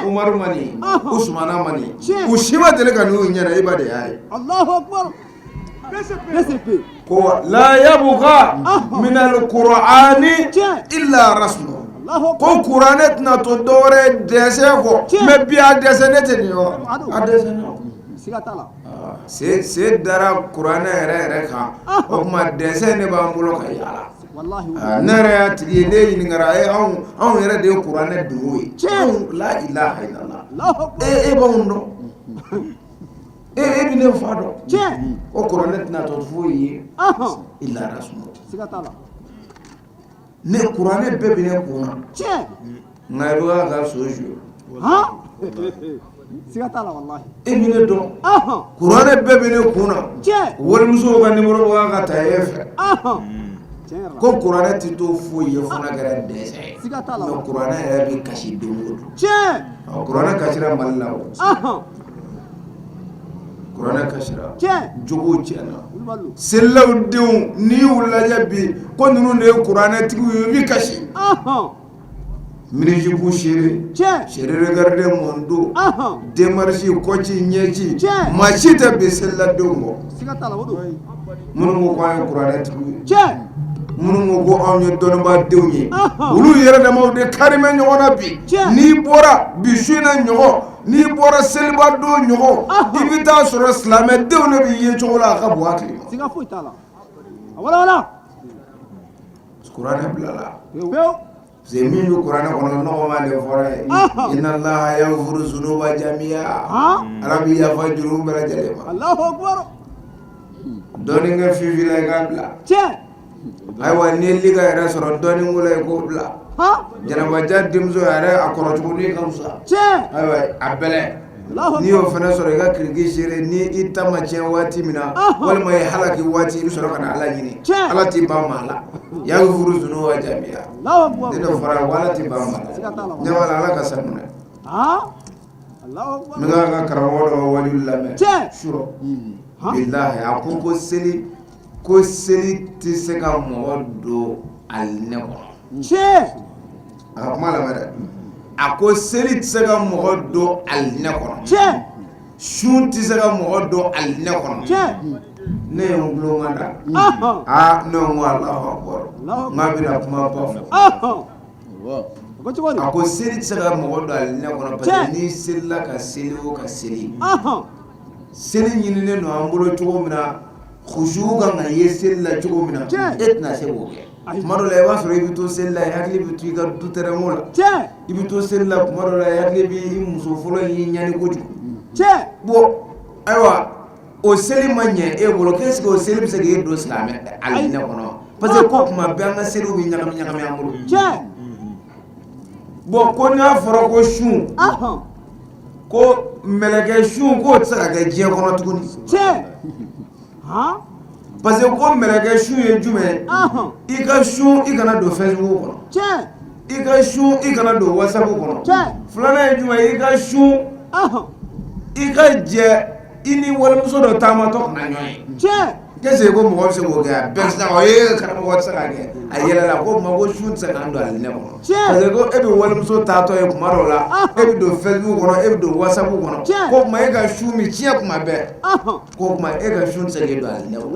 Umaru ma nin Usmana ma nin u si ma deli ka nin u ɲɛna i ba de y'a ye ko la yabqa min alqur'ani illa rasmu ko kuranɛ tɛna to dɔwɛrɛ dɛsɛ kɔ mais bi a dɛsɛ ne tɛ nin yɔ a dɛsɛ ne se dara kuranɛ yɛrɛ kan o tuma dɛsɛ ne b'an bolo ka yaala ne yɛrɛ y'a tigi ye ne ɲininkara anw yɛrɛ de ye kuranɛ dogo ye la ilaha illallah e b'anw dɔn e bɛ ne fa dɔn o kuranɛ tɛna to foyi ye illa rasmu ne kuranɛ bɛɛ bɛ ne kun na nka i bɛ ka so suyo e bɛ ne dɔn kuranɛ bɛɛ bɛ ne kun na walimusow ka numéro bɛ ka ta e fɛ ko kuranɛ tɛ to foyi ye fo n'a kɛra dɛsɛ ye mais kuranɛ yɛrɛ bɛ kasi don o don kuranɛ kasira Mali la o kuranɛ kasira jogow tiɲɛna selilaw denw n'i y'u lajɛ bi ko ninnu de ye kuranɛ tigiw ye i bɛ kasi minijibu sere regarde mondo demarche koci ɲɛci maa si tɛ bi seliladenw kɔ minnu ko an ye kuranɛ tigiw ye minnu ko anw ye dɔnnibaadenw ye olu yɛrɛ damaw de karimɛ ɲɔgɔn na bi n'i bɔra bi su in na ɲɔgɔn n'i bɔra seliba don ɲɔgɔn i bɛ taa sɔrɔ silamɛdenw de bɛ ye cogo la a ka bon hakili ma kuranɛ bilala c'est min bɛ kuranɛ kɔnɔ nɔgɔma de fɔra ye inna Allaha yaghfiru zunuba jami'a Ala bɛ yafa juru bɛɛ lajɛlen ma dɔɔni kɛ fifi la i k'a bila ayiwa n'i ye liga yɛrɛ sɔrɔ dɔɔni ko la i k'o bila jɛnɛbaja denmuso yɛrɛ a kɔrɔ tuguni ka fisa ayiwa a bɛlɛ n'i y'o fana sɔrɔ i ka kiriki seere ni i ta ma tiɲɛ waati min na walima i halaki waati i bɛ sɔrɔ ka na Ala ɲini Ala t'i ban maa la yaghfiru zunuba jami'a ne dɔ fɔra wa Ala t'i ban maa la ne wala Ala ka sanu dɛ n bɛ ka karamɔgɔ dɔ waliyu lamɛn surɔ bilahi a ko seli tɛ se ka mɔgɔ don alinɛ kɔnɔ a ka kuma lamɛn dɛ a ko seli tɛ se ka mɔgɔ don alinɛ kɔnɔ sun tɛ se ka mɔgɔ don alinɛ kɔnɔ ne ye n gulo ma da ne ko Alahu akbar n k'a bɛna kuma ba fɔ a ko seli tɛ se ka mɔgɔ don alinɛ kɔnɔ parce que n'i selila ka seli o ka seli seli ɲininen don an bolo cogo min na khushu kan ka ye seli la cogo min na e tɛna se k'o kɛ tuma dɔ la i b'a sɔrɔ i bɛ to seli la i hakili bɛ to i ka du tɛrɛnko la i bɛ to seli la tuma dɔ la i hakili bɛ i muso fɔlɔ in y'i ɲani kojugu bon ayiwa o seli ma ɲɛ e bolo qu'est-ce que o seli bɛ se k'e don silamɛ alinɛ kɔnɔ parce que ko tuma bɛɛ an ka seliw bɛ ɲagami ɲagami an bolo bon ko n'a fɔra ko sun ko mɛlɛkɛ sun k'o tɛ se ka kɛ diɲɛ kɔnɔ tuguni parce que ko mɛlɛkɛ sun ye jumɛn i ka sun i kana don Facebook kɔnɔ i ka sun i kana don WhatsApp kɔnɔ filanan ye jumɛn i ka sun i ka jɛ i ni walimuso dɔ taamatɔ kana ɲɔgɔn ye qu'est-ce que vous me dites que personne karamɔgɔ tɛ ka kɛ a yɛlɛla ko ma ko su tɛ se k'an don alinɛ kɔnɔ parce que ko e bɛ walimuso taatɔ ye kuma dɔw la e bɛ don Facebook kɔnɔ e bɛ don WhatsApp kɔnɔ ko kuma e ka su min tiɲɛ kuma bɛɛ ko kuma e ka su tɛ se k'e don alinɛ kɔnɔ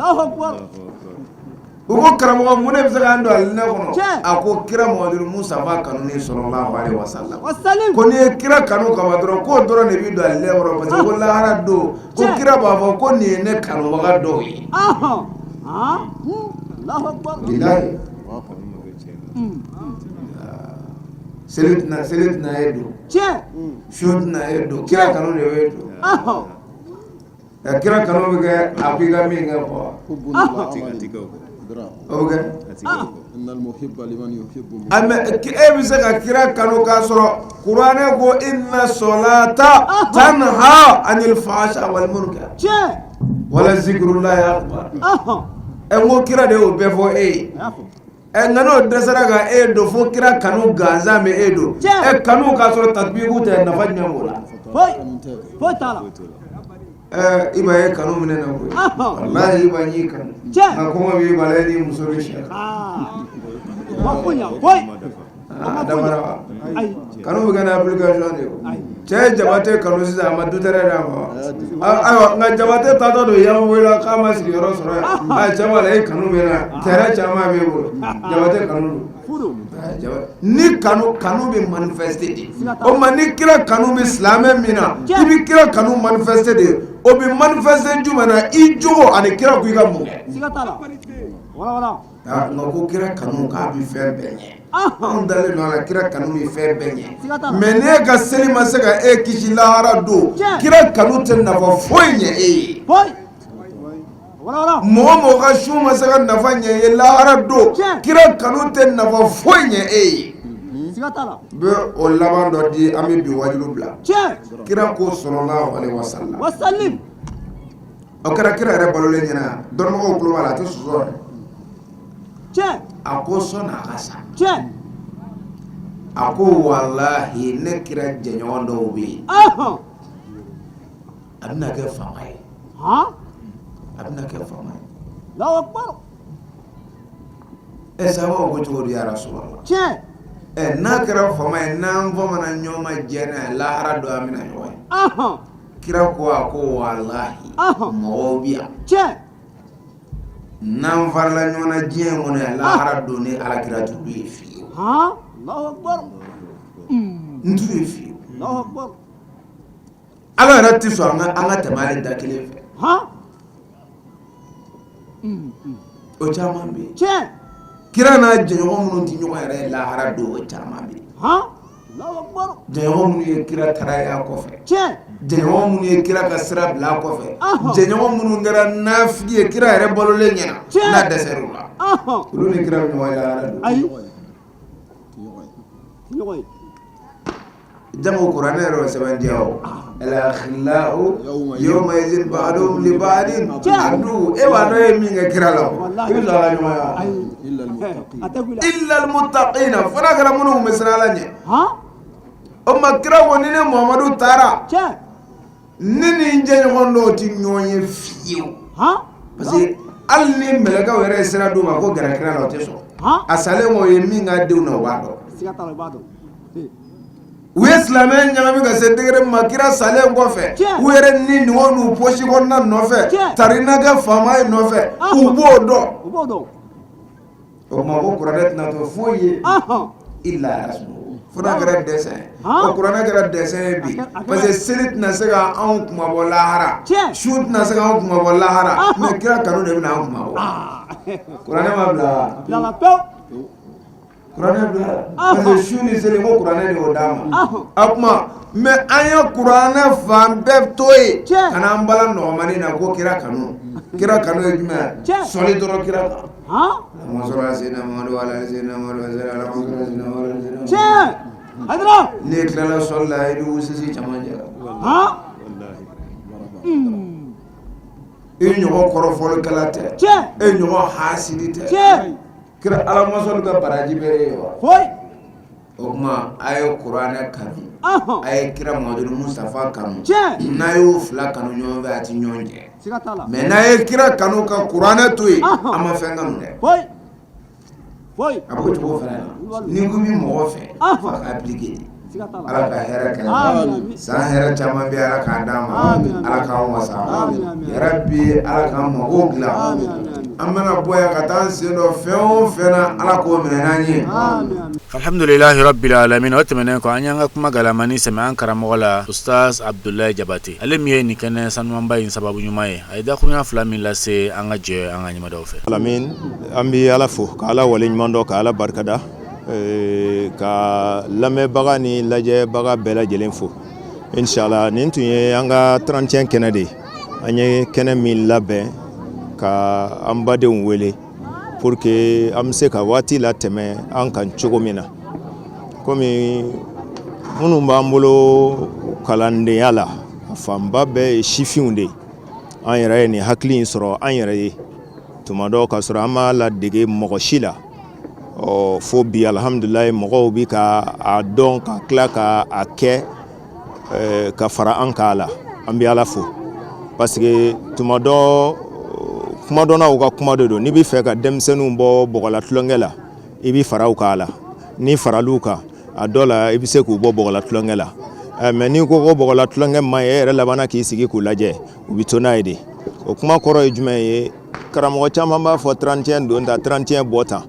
u ko karamɔgɔ mun de bɛ se k'an don alinɛ kɔnɔ a ko kira Muhamadu Mustafa kanuni sallallahu alaihi wasallam ko n'i ye kira kanu kama dɔrɔn k'o dɔrɔn de bɛ don alinɛ kɔnɔ parce que ko lahara don ko kira b'a fɔ ko nin ye ne kanubaga dɔw ye bilahi seli tɛna e don su tɛna e don kira kanu de b'e don kira kanu bɛ kɛ a ko i ka min kɛ fɔ okay e bɛ se ka kira kanu k'a sɔrɔ kuranɛ ko inna solata tanha anil fahsha wal munkar wala zikrullahi akbar n ko kira de y'o bɛɛ fɔ e ye nka n'o dɛsɛra ka e don fo kira kanu gansan bɛ e don kanu k'a sɔrɔ tatbiku tɛ nafa jumɛn b'o la foyi t'a la iba ye kanu minɛ na koyi wallahi iba n'i kanu nka kɔngɔ b'i bala e ni muso bɛ sɛ damara kanu bɛ kɛ na application de ye cɛ ye Jabate kanu sisan a ma dutɛrɛ d'a ma ayiwa nka Jabate taatɔ don Yankuboyila k'a ma sigiyɔrɔ sɔrɔ yan cɛ b'a la e kanu bɛ na terrain caman b'e bolo Jabate kanu don ni kanu bɛ manifester de o ma ni kira kanu bɛ silamɛ min na i bɛ kira kanu manifester de o bɛ manifester jumɛn na i jogo ani kira ko i ka mun kɛ nka ko kira kanu k'a bɛ fɛn bɛɛ ɲɛ anw dalen don a la kira kanu bɛ fɛn bɛɛ ɲɛ mais n'e ka seli ma se ka e kisi lahara don kira kanu tɛ nafa foyi ɲɛ e ye mɔgɔ ka su ma se ka nafa ɲɛ e ye lahara don kira kanu tɛ nafa foyi ɲɛ e ye bɛ o laban dɔ di an bɛ bi wajilu bila kira ko sallallahu alaihi wasallam o kɛra kira yɛrɛ balolen ɲɛna dɔnnibagaw tulo b'a la a tɛ sɔsɔ dɛ a ko sɔnni a ka sa a ko walahi ne kira jɛɲɔgɔn dɔw bɛ yen a bɛna kɛ faama ye a bɛna kɛ faama ye sababu ko cogo di ya Rasulallah n'a kɛra faama ye n'an bamanan ɲɔgɔn ma jɛ n'a ye lahara don an bɛna ɲɔgɔn ye kira ko a ko walahi mɔgɔw bɛ yan n'an farala ɲɔgɔn na diɲɛ kɔnɔ yan lahara don ni alakira t'olu ye fiyewu n t'u ye fiyewu ala yɛrɛ tɛ sɔn an ka tɛmɛ ale da kelen fɛ o caman bɛ yen kira n'a jɛɲɔgɔn minnu tɛ ɲɔgɔn yɛrɛ ye lahara don o caman bɛ yen jɛɲɔgɔn minnu ye kira taraya kɔfɛ jɛɲɔgɔn minnu ye kira ka sira bila kɔfɛ jɛɲɔgɔn minnu kɛra nafigi ye kira yɛrɛ balolen ɲɛna n'a dɛsɛr'u la olu ni kira bɛ ɲɔgɔn ye lahara don jamu kuranɛ yɛrɛ o sɛbɛntiya o al-akhillau yawma idhin ba'duhum li ba'din adu e b'a dɔn e ye min kɛ kira la o i bɛ sɔn a la ɲɔgɔnya illa al-muttaqina fana kɛra minnu tun bɛ siran Ala ɲɛ o ma kira ko ni ne Muhamadu taara ne ni n jɛɲɔgɔn dɔw tɛ ɲɔgɔn ye fiyewu parce que hali ni mɛlɛkɛw yɛrɛ ye sira d'u ma ko gɛrɛ kira la o tɛ sɔn a salen o ye min ka denw na o b'a dɔn u ye silamɛ ɲagami ka se degré ma kira salen kɔfɛ u yɛrɛ ni ningo n'u posi kɔnɔna nɔfɛ tarina kɛ faama ye nɔfɛ u b'o dɔn o tuma ko kuranɛ tɛna to foyi ye illa rasuluhu fana kɛra dessin o kuranɛ kɛra dessin ye bi parce que seli tɛna se ka anw kumabɔ lahara su tɛna se ka anw kumabɔ lahara mais kira kanu de bɛna anw kumabɔ kuranɛ ma bila kuranɛ bila parce que su ni seli ko kuranɛ de y'o d'a ma a kuma mais an ye kuranɛ fan bɛɛ to yen ka n'an bala nɔgɔmani na ko kira kanu ye jumɛn sɔli dɔrɔn kira kan ne tilala sɔli la i bɛ wusisi caman jɛ i ɲɔgɔn kɔrɔfɔlikɛla tɛ e ɲɔgɔn hasidi tɛ kira Ala ma sɔli ka baraji bɛɛ ye wa Okuma ayo Qur'ana kanu ayo kira Muhammadu Mustafa kanu na yo fla kanu nyombe ati nyonje mais na yo kira kanu ka Qur'ana toyi ama fenga mune boy abo to fera ni gumi mo fe fa appliquer ala ka hera ka sa hera chama bi ala ka dama ala ka wasa ya rabbi ala ka mo ogla amana boya ka tan sino feo fena ala ko menani alhamdulillahi rabbil alamin watmene ko anyanga kuma galamani sema ankara mola ustaz Abdoulaye Jabate alemiye ni kana sanwamba in sababu nyumaye aida kunya flamin la se anga je anga nyima do fe alamin ambi ala fu ka ala walin mando ka ala barkada ka lame baga ni laje baga bela jelen fu inshallah nin tunye anga 31 kenade anye kene min labe ka ambade wele pour que amse ka wati la teme an kan cogo mina komi munu bambolo kalande yala famba be shifiunde an yɛrɛ ni hakili in sɔrɔ an yɛrɛ ye tuma dɔ ka sɔrɔ an ma ladege mɔgɔ si la fo bi alhamdulillah mɔgɔw bi ka a dɔn ka tila ka a kɛ ka fara an ka la an bi ala fo parce que tuma dɔ kuma dɔnna u ka kuma de don n'i bɛ fɛ ka denmisɛnninw bɔ bɔgɔla tulonkɛ la i bɛ fara u kan la ni faral'u kan a dɔ la i bɛ se k'u bɔ bɔgɔla tulonkɛ la mais n'i ko ko bɔgɔla tulonkɛ ma ɲi e yɛrɛ labanna k'i sigi k'u lajɛ u bɛ to n'a ye de o kuma kɔrɔ ye jumɛn ye karamɔgɔ caman b'a fɔ 31 don ta 31 bɔ tan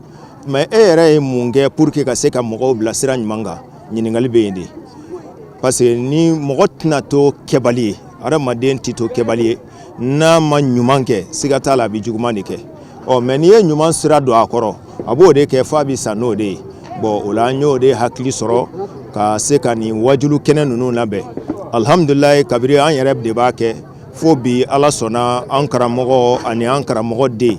mais e yɛrɛ ye mun kɛ pour que ka se ka mɔgɔw bila sira ɲuman kan ɲininkali bɛ yen de parce que ni mɔgɔ tɛna to kɛbali ye adamaden tɛ to kɛbali ye n'a ma ɲuman kɛ siga t'a la a bɛ juguman de kɛ mais n'i ye ɲuman sira don a kɔrɔ a b'o de kɛ f'a bɛ sa n'o de ye bon o la an y'o de hakili sɔrɔ ka se ka nin wajulu kɛnɛ ninnu labɛn alhamdulilayi kabiri an yɛrɛ de b'a kɛ fo bi ala sɔnna an karamɔgɔ ani an karamɔgɔ den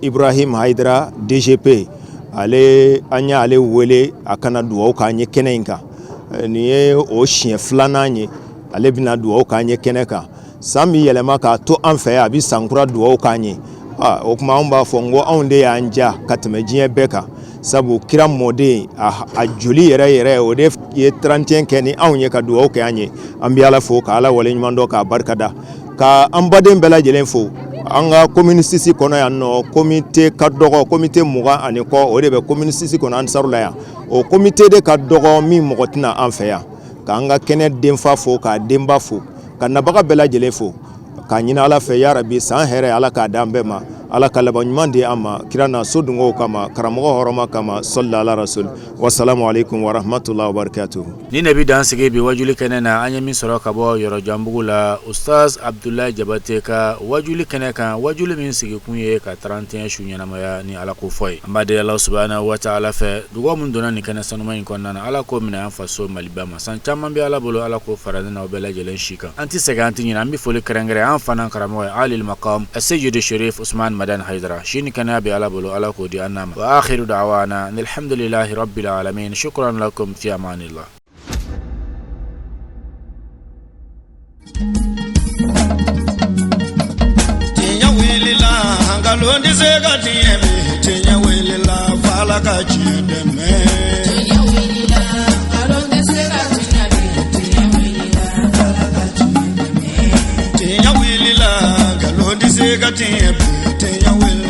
Ibrahim Haidara DGP ale an y'ale wele a kana dugawu k'an ye kɛnɛ in kan nin ye o siɲɛ filanan ye ale bɛna dugawu k'an ye kɛnɛ kan san bi yɛlɛma k'a to an fɛ a bɛ sankura dugawu k'an ye o kuma anw b'a fɔ n ko anw de y'an ja ka tɛmɛ diɲɛ bɛɛ kan sabu kira mɔden a joli yɛrɛ yɛrɛ o de ye 31 kɛ ni anw ye ka dugawu kɛ an ye an bɛ ala fo ka ala wale ɲuman dɔ k'a barikada ka an baden bɛɛ lajɛlen fo an ka commune 6 kɔnɔ yan nɔ comité ka dɔgɔ comité 20 ani kɔ o de bɛ commune 6 kɔnɔ Ansaru la yan o comité de ka dɔgɔ min mɔgɔ tɛna an fɛ yan k'an ka kɛnɛ denfa fo k'a denba fo ka nabaga bɛɛ lajɛlen fo k'a ɲini ala fɛ ya rabi san hɛrɛ ala k'a d'an bɛɛ ma ala ka laban ɲuman di an ma kira na so dungow kama karamɔgɔ hɔrɔma kama sallallahu ala rasul wasalamu alaikum wa rahmatullahi wa barakatuh ni nabi dan sigi bi wajuli kɛnɛ na an ye min sɔrɔ ka bɔ yɔrɔ janbugu la ustaz Abdoulaye Jabate ka wajuli kɛnɛ kan wajuli min sigi kun ye ka 31 su ɲɛnamaya ni ala ko fɔ ye an b'a deli ala subhanahu wa ta'ala fɛ dugawu min donna nin kɛnɛ sanuma in kɔnɔna na ala ko minɛ an faso maliba ma san caman bɛ ala bolo ala ko fara ne na o bɛɛ lajɛlen si kan an tɛ sɛgɛn an tɛ ɲinɛ an bɛ foli kɛrɛnkɛrɛn an fana karamɔgɔ ye alil maqam as-sayyid sharif Usman Madan Haidara shini kana bi ala bolo ala ko di annama wa akhiru da'wana alhamdulillahi rabbil alamin shukran lakum fi amanillah tinya wilila ngalondi zega tiemi tinya wilila fala ka chideme tinya wilila ngalondi zega tinya wilila fala ka chideme tinya wilila ngalondi zega tiemi tinya wilila